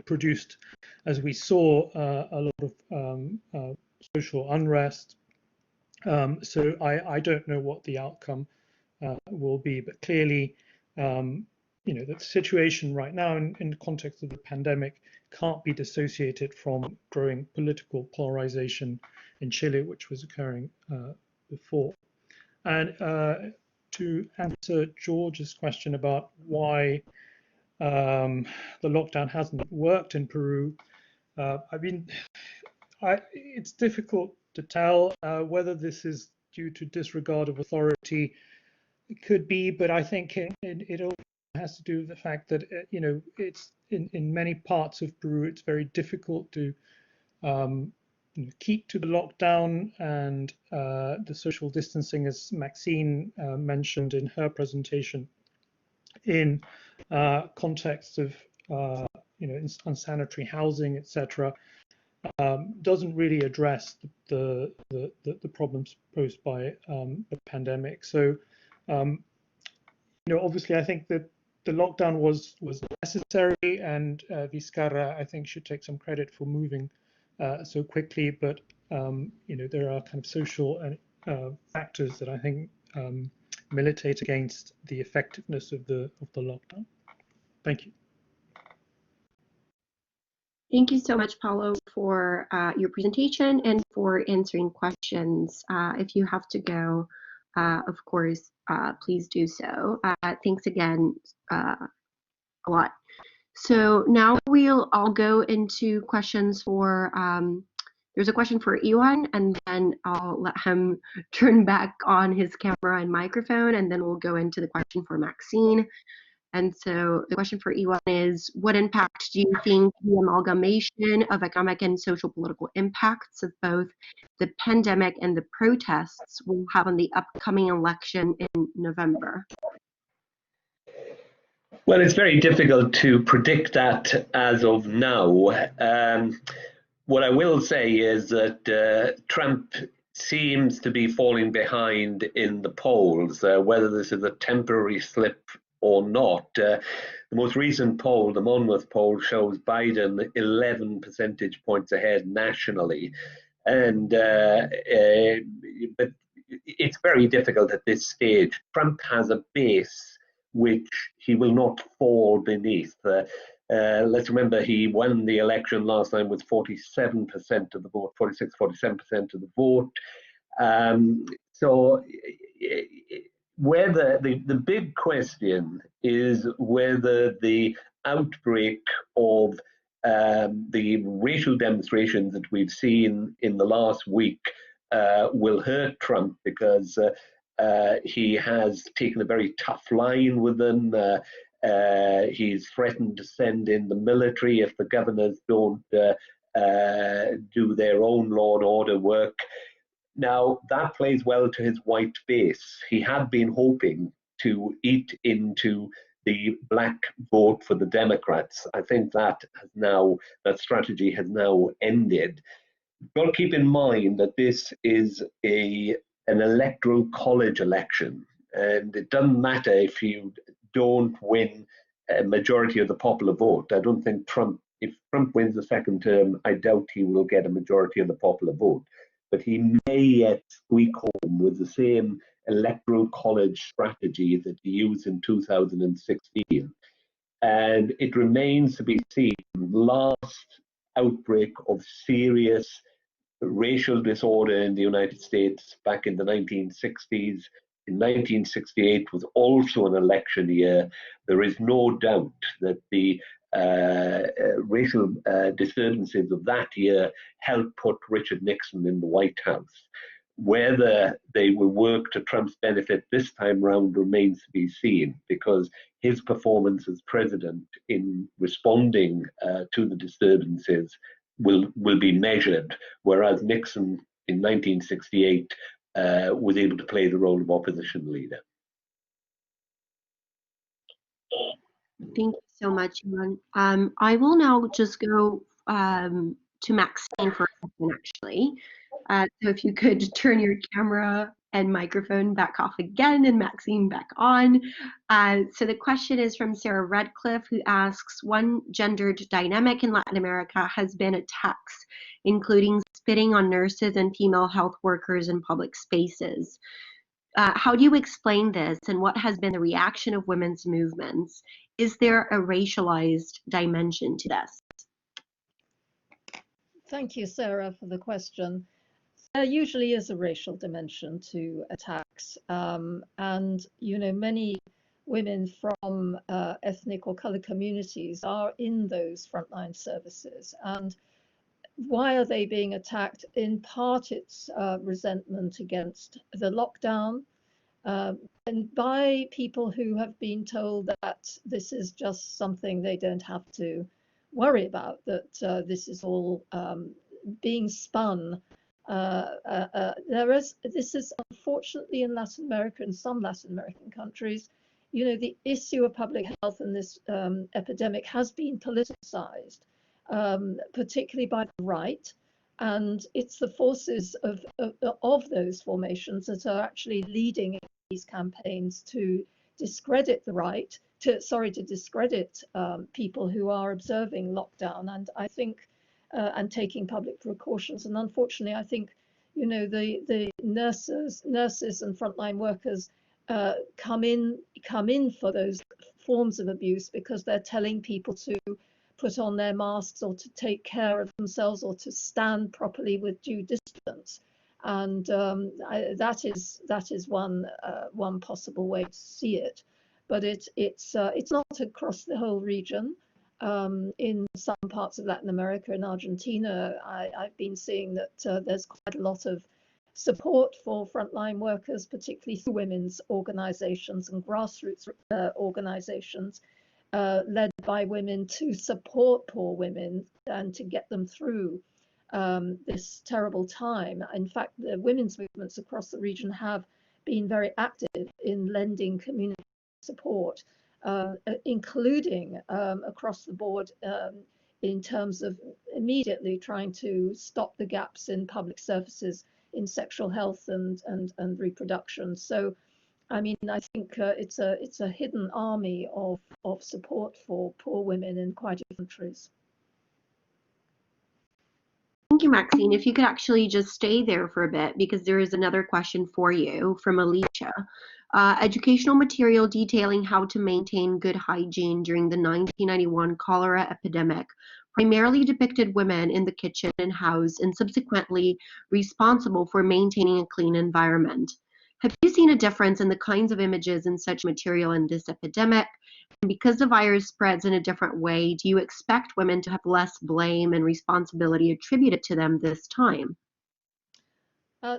produced, as we saw, a lot of social unrest. So I don't know what the outcome will be, but clearly, the situation right now in the context of the pandemic can't be dissociated from growing political polarization in Chile, which was occurring before. And to answer George's question about why the lockdown hasn't worked in Peru, it's difficult to tell whether this is due to disregard of authority. It could be, but I think it all has to do with the fact that it's in many parts of Peru it's very difficult to keep to the lockdown and the social distancing, as Maxine mentioned in her presentation, in context of unsanitary housing, etc. Doesn't really address the problems posed by the pandemic. So, obviously, I think that the lockdown was necessary, and Vizcarra, I think, should take some credit for moving so quickly. But there are kind of social factors that I think militate against the effectiveness of the lockdown. Thank you. Thank you so much, Paulo, for your presentation and for answering questions. If you have to go, of course, please do so. Thanks again a lot. So now I'll go into questions for, there's a question for Iwan, and then I'll let him turn back on his camera and microphone, and then we'll go into the question for Maxine. And so the question for Iwan is, what impact do you think the amalgamation of economic and social political impacts of both the pandemic and the protests will have on the upcoming election in November? Well, it's very difficult to predict that as of now. What I will say is that Trump seems to be falling behind in the polls, whether this is a temporary slip or not. The most recent poll, the Molyneux poll, shows Biden 11 percentage points ahead nationally. And but it's very difficult at this stage. Trump has a base which he will not fall beneath. Let's remember he won the election last time with 47% of the vote, 46, 47% of the vote. So whether the big question is whether the outbreak of the racial demonstrations that we've seen in the last week will hurt Trump, because he has taken a very tough line with them. He's threatened to send in the military if the governors don't do their own law and order work. Now, that plays well to his white base. He had been hoping to eat into the black vote for the Democrats. I think that strategy has now ended. You've got to keep in mind that this is an electoral college election, and it doesn't matter if you don't win a majority of the popular vote. I don't think if Trump wins the second term, I doubt he will get a majority of the popular vote. But he may yet squeak home with the same electoral college strategy that he used in 2016. And it remains to be seen. Last outbreak of serious racial disorder in the United States back in the 1960s. In 1968 was also an election year. There is no doubt that the racial disturbances of that year helped put Richard Nixon in the White House. Whether they will work to Trump's benefit this time round remains to be seen, because his performance as president in responding to the disturbances will be measured, whereas Nixon in 1968 was able to play the role of opposition leader. Thank you so much, Iwan. I will now just go to Maxine for a second, actually. So if you could turn your camera and microphone back off again and Maxine back on. So the question is from Sarah Redcliffe, who asks, one gendered dynamic in Latin America has been attacks, including spitting on nurses and female health workers in public spaces. How do you explain this, and what has been the reaction of women's movements? Is there a racialized dimension to this? Thank you, Sarah, for the question. There usually is a racial dimension to attacks, and many women from ethnic or colored communities are in those frontline services. And why are they being attacked? In part, it's resentment against the lockdown, and by people who have been told that this is just something they don't have to worry about, that this is all being spun. This is unfortunately in Latin America, in some Latin American countries, the issue of public health in this epidemic has been politicized, particularly by the right. And it's the forces of those formations that are actually leading these campaigns to discredit the right, to discredit people who are observing lockdown, and I think and taking public precautions. And unfortunately, I think the nurses and frontline workers come in for those forms of abuse because they're telling people to put on their masks or to take care of themselves or to stand properly with due distance. And that is one possible way to see it, but it's not across the whole region. In some parts of Latin America, in Argentina, I've been seeing that there's quite a lot of support for frontline workers, particularly through women's organizations and grassroots organizations led by women to support poor women and to get them through this terrible time. In fact, the women's movements across the region have been very active in lending community support, including across the board in terms of immediately trying to stop the gaps in public services in sexual health and reproduction. So, I mean, I think it's a hidden army of support for poor women in quite a few countries. Thank you, Maxine. If you could actually just stay there for a bit, because there is another question for you from Alicia. Educational material detailing how to maintain good hygiene during the 1991 cholera epidemic primarily depicted women in the kitchen and house and subsequently responsible for maintaining a clean environment. Have you seen a difference in the kinds of images in such material in this epidemic? And because the virus spreads in a different way, do you expect women to have less blame and responsibility attributed to them this time?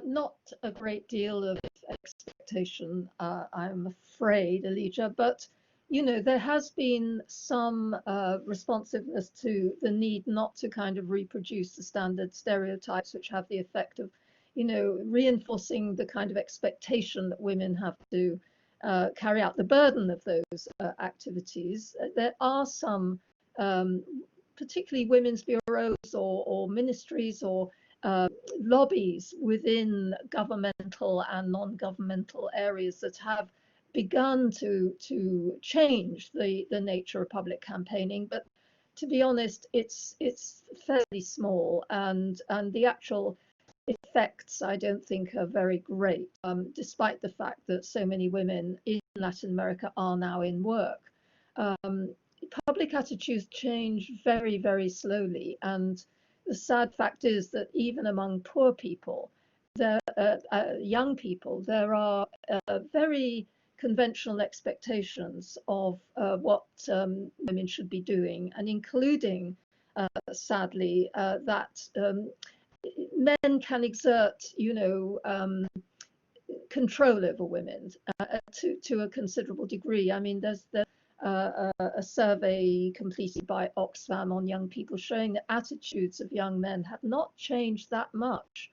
Not a great deal of expectation, I'm afraid, Alicia, but there has been some responsiveness to the need not to kind of reproduce the standard stereotypes, which have the effect of reinforcing the kind of expectation that women have to carry out the burden of those activities. There are some, particularly women's bureaus or ministries or lobbies within governmental and non-governmental areas that have begun to change the nature of public campaigning, but to be honest, it's fairly small, and the actual effects I don't think are very great, despite the fact that so many women in Latin America are now in work. Public attitudes change very, very slowly, and the sad fact is that even among poor people, young people, there are very conventional expectations of what women should be doing, and including, sadly, that men can exert, control over women to a considerable degree. I mean, there's a survey completed by Oxfam on young people showing that attitudes of young men have not changed that much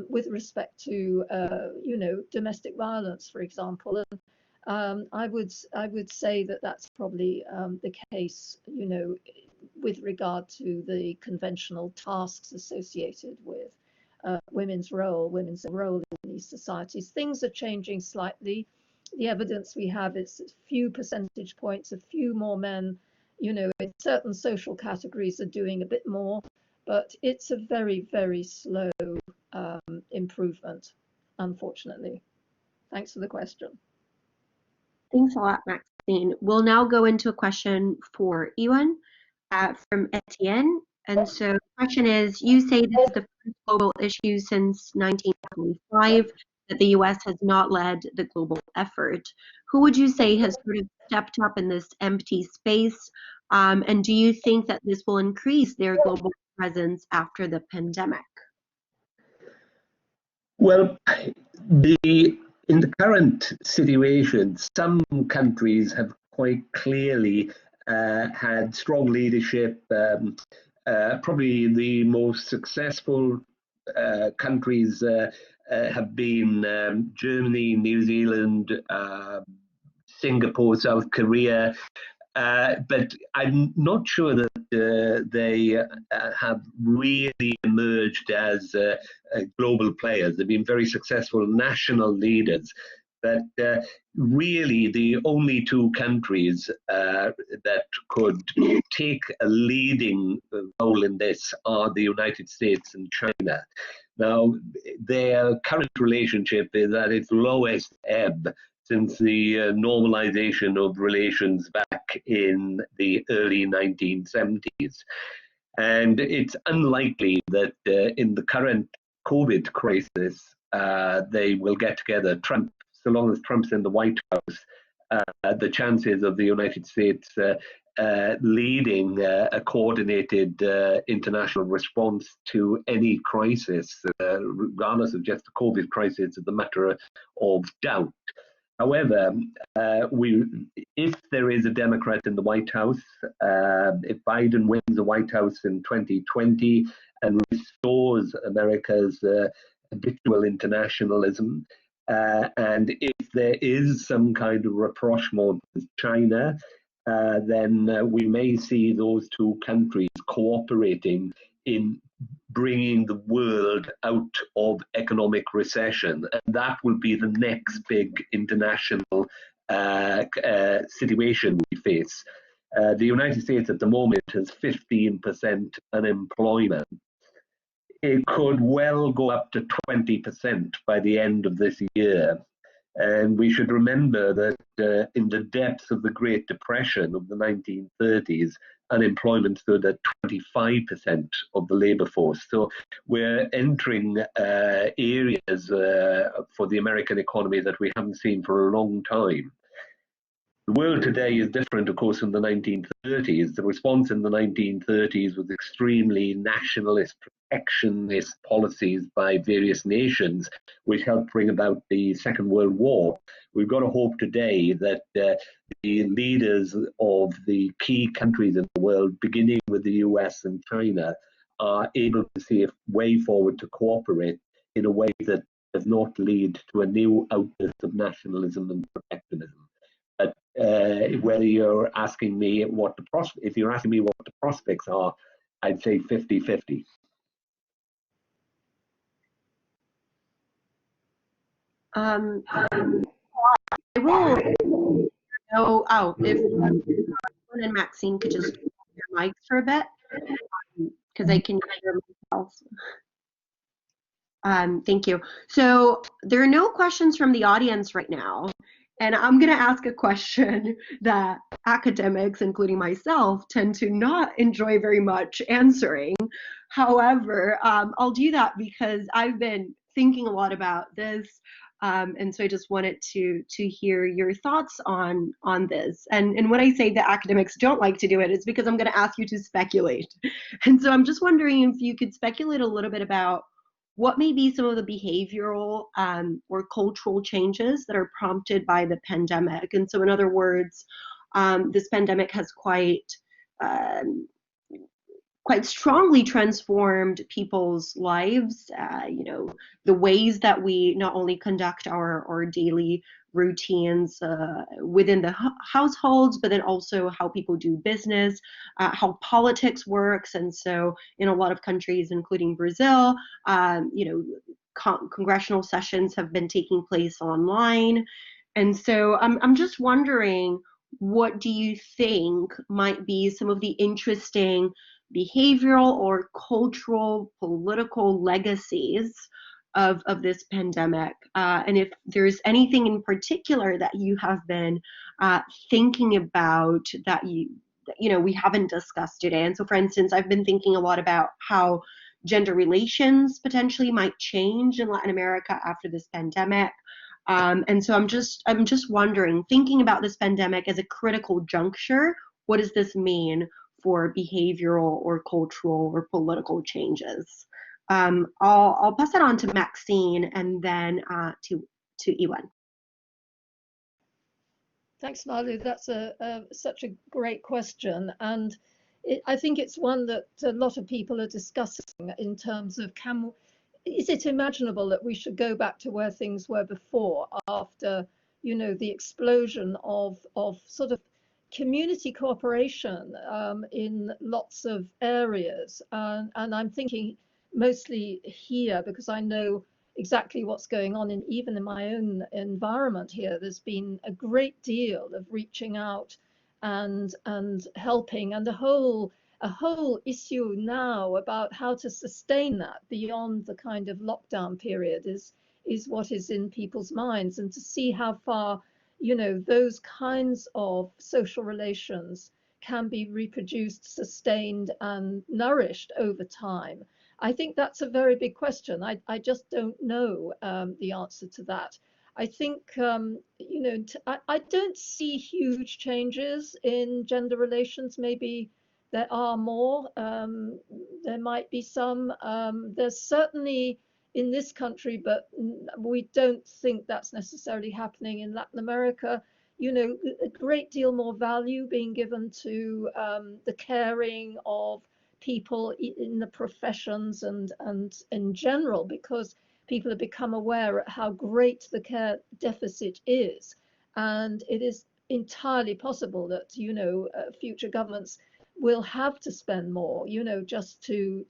with respect to, domestic violence, for example. I would say that that's probably the case, you know, with regard to the conventional tasks associated with women's role in these societies. Things are changing slightly. The evidence we have is a few percentage points, a few more men, you know, in certain social categories are doing a bit more, but it's a very, very slow improvement, unfortunately. Thanks for the question. Thanks a lot, Maxine. We'll now go into a question for Iwan from Etienne. And so the question is, you say this is the first global issue since 1925 that the US has not led the global effort. Who would you say has sort of stepped up in this empty space? And do you think that this will increase their global presence after the pandemic? Well, in the current situation, some countries have quite clearly had strong leadership. Probably the most successful countries have been Germany, New Zealand, Singapore, South Korea. But I'm not sure that they have really emerged as global players. They've been very successful national leaders. But really, the only two countries that could take a leading role in this are the United States and China. Now, their current relationship is at its lowest ebb since the normalization of relations back in the early 1970s. And it's unlikely that in the current COVID crisis, they will get together. So long as Trump's in the White House, the chances of the United States leading a coordinated international response to any crisis, regardless of just the COVID crisis, is a matter of doubt. However, if there is a Democrat in the White House, if Biden wins the White House in 2020 and restores America's habitual internationalism, and if there is some kind of rapprochement with China, then we may see those two countries cooperating in bringing the world out of economic recession. And that will be the next big international situation we face. The United States at the moment has 15% unemployment. It could well go up to 20% by the end of this year. And we should remember that in the depths of the Great Depression of the 1930s, unemployment stood at 25% of the labor force. So we're entering areas for the American economy that we haven't seen for a long time. The world today is different, of course, from the 1930s. The response in the 1930s was extremely nationalist, protectionist policies by various nations, which helped bring about the Second World War. We've got to hope today that the leaders of the key countries in the world, beginning with the US and China, are able to see a way forward to cooperate in a way that does not lead to a new outburst of nationalism and protectionism. But whether you're asking me if you're asking me what the prospects are, I'd say 50-50. I will know, if Iwan and Maxine could just hold their mics for a bit, because I can hear myself. Thank you. So there are no questions from the audience right now. And I'm going to ask a question that academics, including myself, tend to not enjoy very much answering. However, I'll do that because I've been thinking a lot about this. And so I just wanted to hear your thoughts on this. And when I say that academics don't like to do it, it's because I'm going to ask you to speculate. And so I'm just wondering if you could speculate a little bit about what may be some of the behavioral or cultural changes that are prompted by the pandemic. And so in other words, this pandemic has quite quite strongly transformed people's lives. The ways that we not only conduct our daily routines within the households, but then also how people do business, how politics works. And so in a lot of countries, including Brazil, congressional sessions have been taking place online. And so I'm just wondering, what do you think might be some of the interesting behavioral or cultural, political legacies of this pandemic? And if there's anything in particular that you have been thinking about that we haven't discussed today. And so, for instance, I've been thinking a lot about how gender relations potentially might change in Latin America after this pandemic. And so I'm just wondering, thinking about this pandemic as a critical juncture, what does this mean for behavioral or cultural or political changes? I'll pass it on to Maxine and then to Iwan. Thanks, Malu. That's such a great question, and I think it's one that a lot of people are discussing in terms of is it imaginable that we should go back to where things were before, after the explosion of sort of community cooperation in lots of areas, and I'm thinking mostly here because I know exactly what's going on even in my own environment here. There's been a great deal of reaching out and helping, and a whole issue now about how to sustain that beyond the kind of lockdown period is what is in people's minds, and to see how far those kinds of social relations can be reproduced, sustained, and nourished over time. I think that's a very big question. I just don't know the answer to that. I think, I don't see huge changes in gender relations. Maybe there are more. There might be some. There's certainly in this country, but we don't think that's necessarily happening in Latin America. A great deal more value being given to the caring of people in the professions and in general, because people have become aware of how great the care deficit is, and it is entirely possible that future governments will have to spend more, just to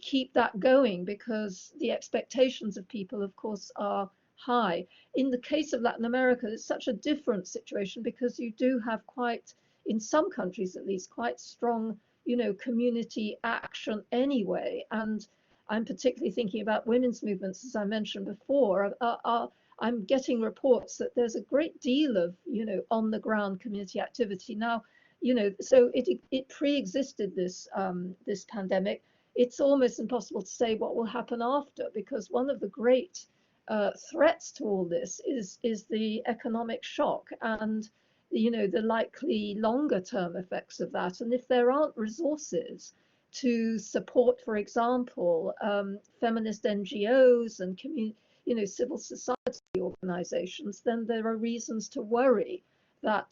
keep that going, because the expectations of people, of course, are high. In the case of Latin America, it's such a different situation, because you do have quite, in some countries at least, quite strong, community action anyway. And I'm particularly thinking about women's movements, as I mentioned before. I'm getting reports that there's a great deal of, on the ground community activity now. So it pre-existed this this pandemic. It's almost impossible to say what will happen after, because one of the great threats to all this is the economic shock and the likely longer term effects of that. And if there aren't resources to support, for example, feminist NGOs and civil society organizations, then there are reasons to worry that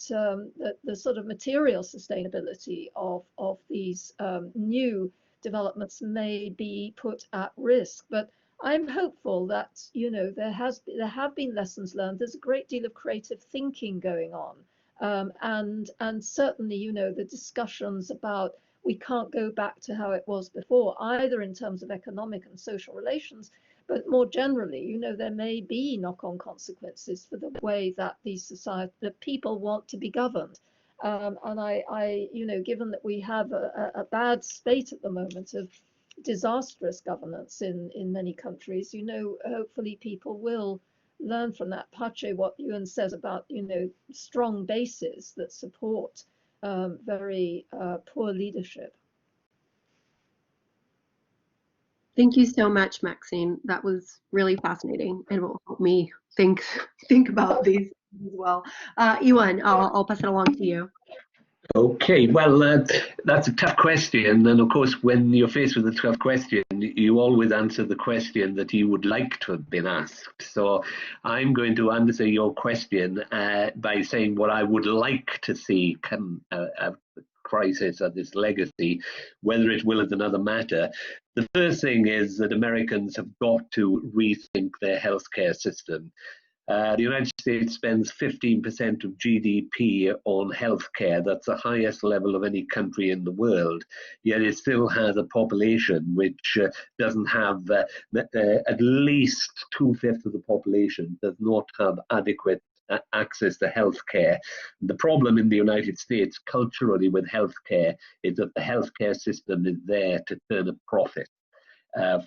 the sort of material sustainability of these new developments may be put at risk. But I'm hopeful that there have been lessons learned. There's a great deal of creative thinking going on, and certainly the discussions about we can't go back to how it was before, either in terms of economic and social relations, but more generally, there may be knock-on consequences for the way that the people want to be governed. And I given that we have a bad state at the moment of disastrous governance in many countries, hopefully people will learn from that. Pache, what Iwan says about, strong bases that support very poor leadership. Thank you so much, Maxine. That was really fascinating, and will help me think about these as well. Iwan, I'll pass it along to you. Okay, well, that's a tough question. And of course, when you're faced with a tough question, you always answer the question that you would like to have been asked. So I'm going to answer your question by saying what I would like to see come crisis or this legacy. Whether it will is another matter. The first thing is that Americans have got to rethink their healthcare system. The United States spends 15% of GDP on healthcare. That's the highest level of any country in the world. Yet it still has a population which doesn't have, at least 2/5 of the population does not have adequate access to healthcare. The problem in the United States culturally with healthcare is that the healthcare system is there to turn a profit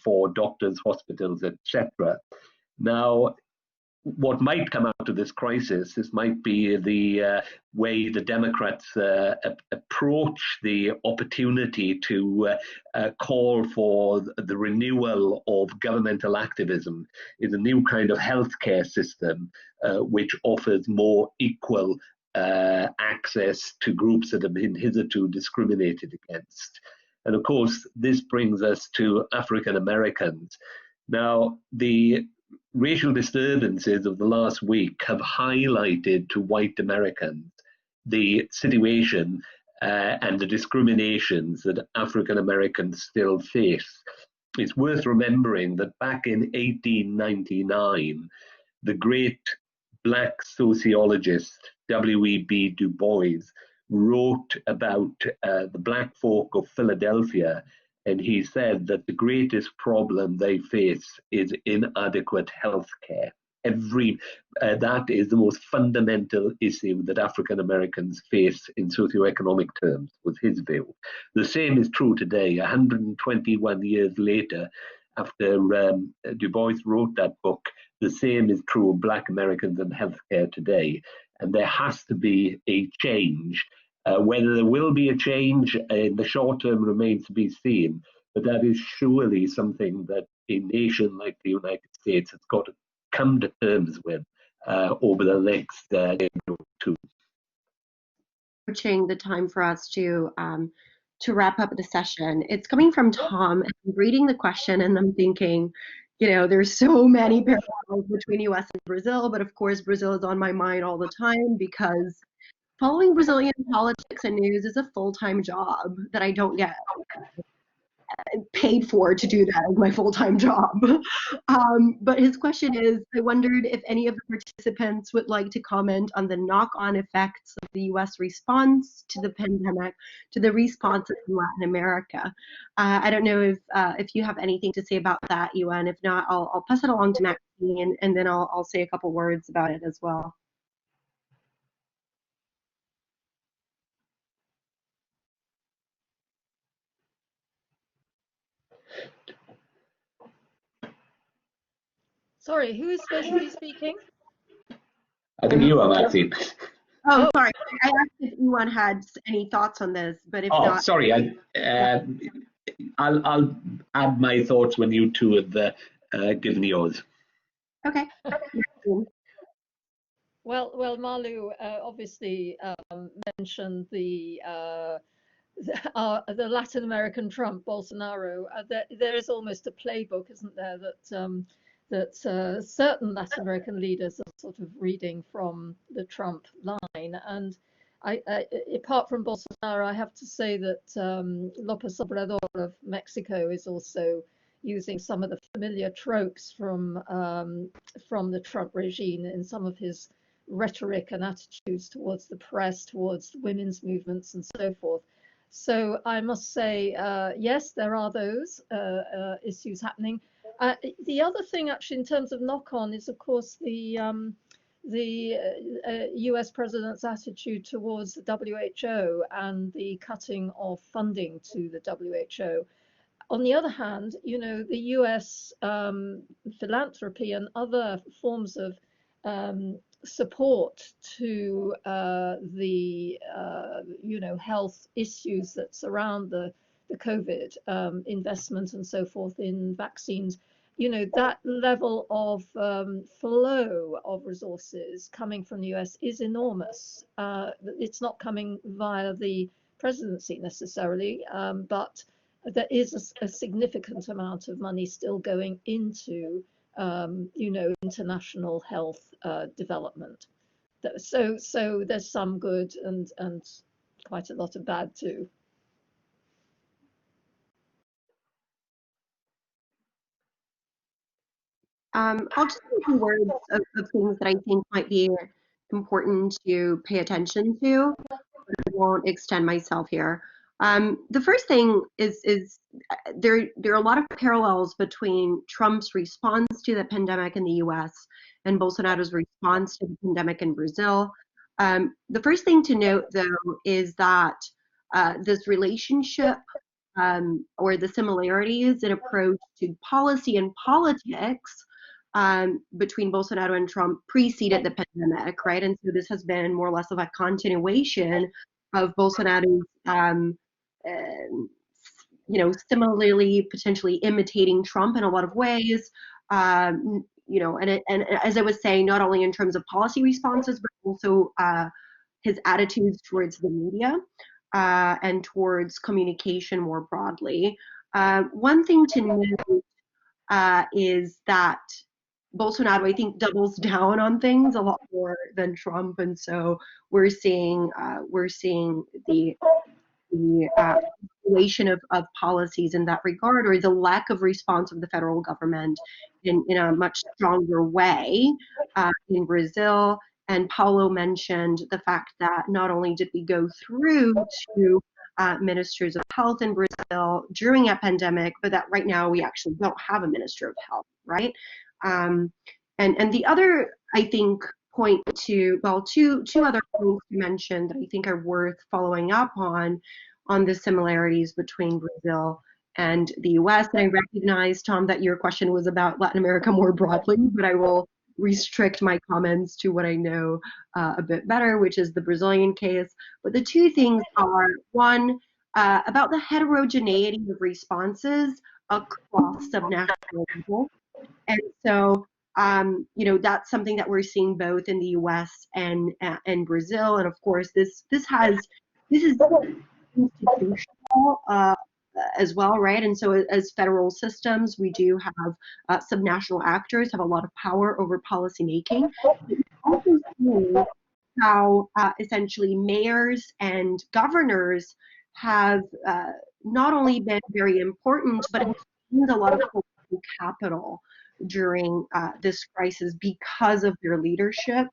for doctors, hospitals, etc. Now, what might come out of this crisis, this might be the way the Democrats approach the opportunity to call for the renewal of governmental activism in a new kind of healthcare system which offers more equal access to groups that have been hitherto discriminated against. And of course, this brings us to African Americans. Now, the racial disturbances of the last week have highlighted to white Americans the situation and the discriminations that African Americans still face. It's worth remembering that back in 1899, the great black sociologist W.E.B. Du Bois wrote about the black folk of Philadelphia, and he said that the greatest problem they face is inadequate health care. That is the most fundamental issue that African Americans face in socioeconomic terms, was his view. The same is true today, 121 years later, after Du Bois wrote that book. The same is true of Black Americans and healthcare today, and there has to be a change. Whether there will be a change in the short term remains to be seen, but that is surely something that a nation like the United States has got to come to terms with over the next year or two. Approaching the time for us to wrap up the session. It's coming from Tom, and I'm reading the question and I'm thinking, you know, there's so many parallels between US and Brazil, but of course Brazil is on my mind all the time because following Brazilian politics and news is a full-time job that I don't get paid for to do that as my full-time job. But his question is, I wondered if any of the participants would like to comment on the knock-on effects of the US response to the pandemic, to the responses in Latin America. I don't know if you have anything to say about that, Iwan. If not, I'll pass it along to Maxine, and then I'll say a couple words about it as well. Sorry, who is supposed to be speaking? I think you are, Maxine. Oh, sorry. I asked if Iwan had any thoughts on this, but if not. Sorry. I'll add my thoughts when you two have given yours. Okay. Well, Malu obviously mentioned the Latin American Trump, Bolsonaro. There is almost a playbook, isn't there, that certain Latin American leaders are sort of reading from the Trump line. And apart from Bolsonaro, I have to say that López Obrador of Mexico is also using some of the familiar tropes from the Trump regime in some of his rhetoric and attitudes towards the press, towards women's movements and so forth. So I must say, yes, there are those issues happening. The other thing, actually, in terms of knock-on, is of course the US president's attitude towards the WHO and the cutting of funding to the WHO. On the other hand, you know, the US philanthropy and other forms of support to the health issues that surround the COVID investment and so forth in vaccines, you know, that level of flow of resources coming from the US is enormous. It's not coming via the presidency necessarily, but there is a significant amount of money still going into international health development. So there's some good and quite a lot of bad too. I'll just say a few words of things that I think might be important to pay attention to. I won't extend myself here. The first thing is there are a lot of parallels between Trump's response to the pandemic in the US and Bolsonaro's response to the pandemic in Brazil. The first thing to note, though, is that this relationship or the similarities in approach to policy and politics between Bolsonaro and Trump preceded the pandemic, right? And so this has been more or less of a continuation of Bolsonaro's, similarly potentially imitating Trump in a lot of ways. And as I was saying, not only in terms of policy responses, but also his attitudes towards the media and towards communication more broadly. One thing to note is that Bolsonaro, I think, doubles down on things a lot more than Trump, and so we're seeing the escalation of policies in that regard, or the lack of response of the federal government in a much stronger way in Brazil. And Paulo mentioned the fact that not only did we go through to ministers of health in Brazil during a pandemic, but that right now we actually don't have a minister of health, right? And the other, I think, point to, well, two other points you mentioned that I think are worth following up on the similarities between Brazil and the US. And I recognize, Tom, that your question was about Latin America more broadly, but I will restrict my comments to what I know a bit better, which is the Brazilian case. But the two things are, one, about the heterogeneity of responses across subnational level. And so, that's something that we're seeing both in the U.S. and Brazil. And of course, this is institutional as well, right? And so, as federal systems, we do have subnational actors have a lot of power over policymaking. We also see how essentially mayors and governors have not only been very important, but have gained a lot of political capital during this crisis because of their leadership.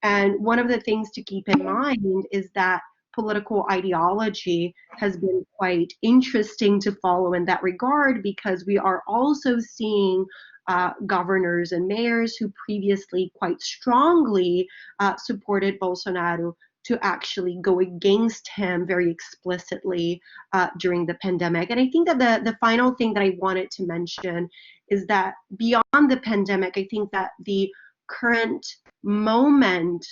And one of the things to keep in mind is that political ideology has been quite interesting to follow in that regard, because we are also seeing governors and mayors who previously quite strongly supported Bolsonaro to actually go against him very explicitly during the pandemic. And I think that the final thing that I wanted to mention is that beyond the pandemic, I think that the current moment,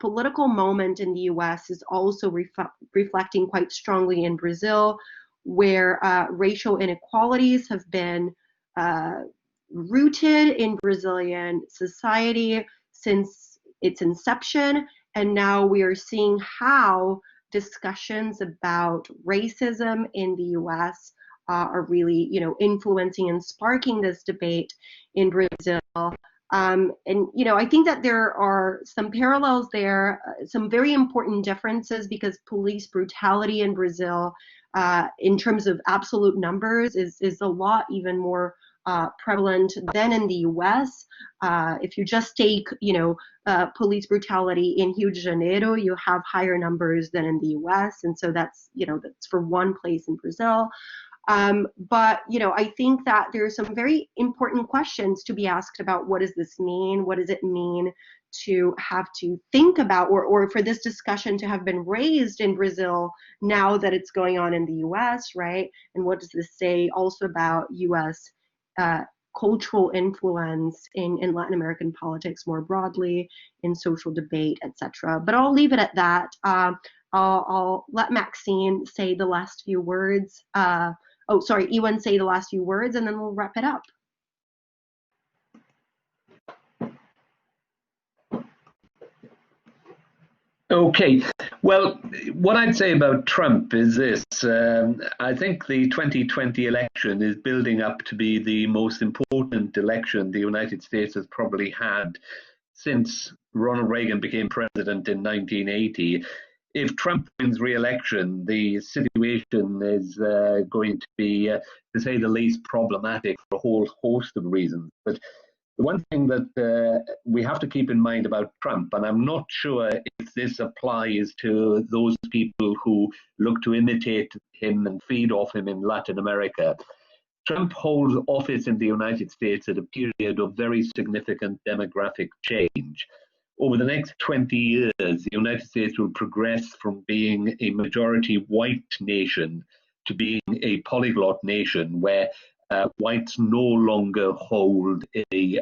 political moment in the US is also reflecting quite strongly in Brazil, where racial inequalities have been rooted in Brazilian society since its inception. And now we are seeing how discussions about racism in the US are really, influencing and sparking this debate in Brazil. And, I think that there are some parallels there, some very important differences, because police brutality in Brazil, in terms of absolute numbers, is a lot even more prevalent than in the US. If you just take, police brutality in Rio de Janeiro, you have higher numbers than in the US. And so that's for one place in Brazil. But, I think that there are some very important questions to be asked about what does this mean? What does it mean to have to think about, or for this discussion to have been raised in Brazil now that it's going on in the US, right? And what does this say also about US cultural influence in Latin American politics more broadly, in social debate, etc. But I'll leave it at that. I'll let Maxine say the last few words. Iwan say the last few words, and then we'll wrap it up. Okay, well, what I'd say about Trump is this. I think the 2020 election is building up to be the most important election the United States has probably had since Ronald Reagan became president in 1980. if Trump wins re-election, the situation is going to be, to say the least, problematic for a whole host of reasons. But the one thing that we have to keep in mind about Trump, and I'm not sure if this applies to those people who look to imitate him and feed off him in Latin America, Trump holds office in the United States at a period of very significant demographic change. Over the next 20 years, the United States will progress from being a majority white nation to being a polyglot nation where whites no longer hold a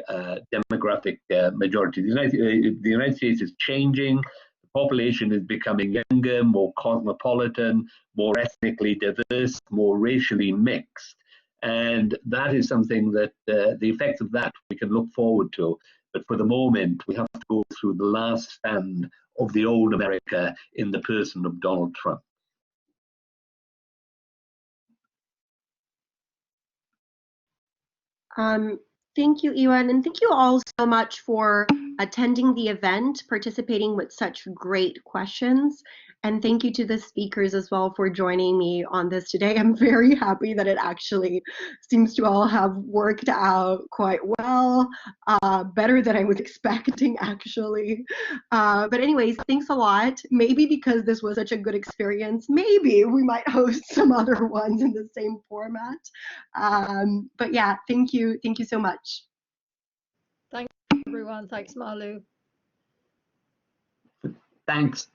demographic majority. The United States is changing. The population is becoming younger, more cosmopolitan, more ethnically diverse, more racially mixed. And that is something that the effects of that we can look forward to. But for the moment, we have to go through the last stand of the old America in the person of Donald Trump. Thank you, Iwan, and thank you all so much for attending the event, participating with such great questions. And thank you to the speakers as well for joining me on this today. I'm very happy that it actually seems to all have worked out quite well, better than I was expecting, actually. But anyways, thanks a lot. Maybe because this was such a good experience, maybe we might host some other ones in the same format. But yeah, thank you so much. Thanks, everyone. Thanks, Malu. Thanks.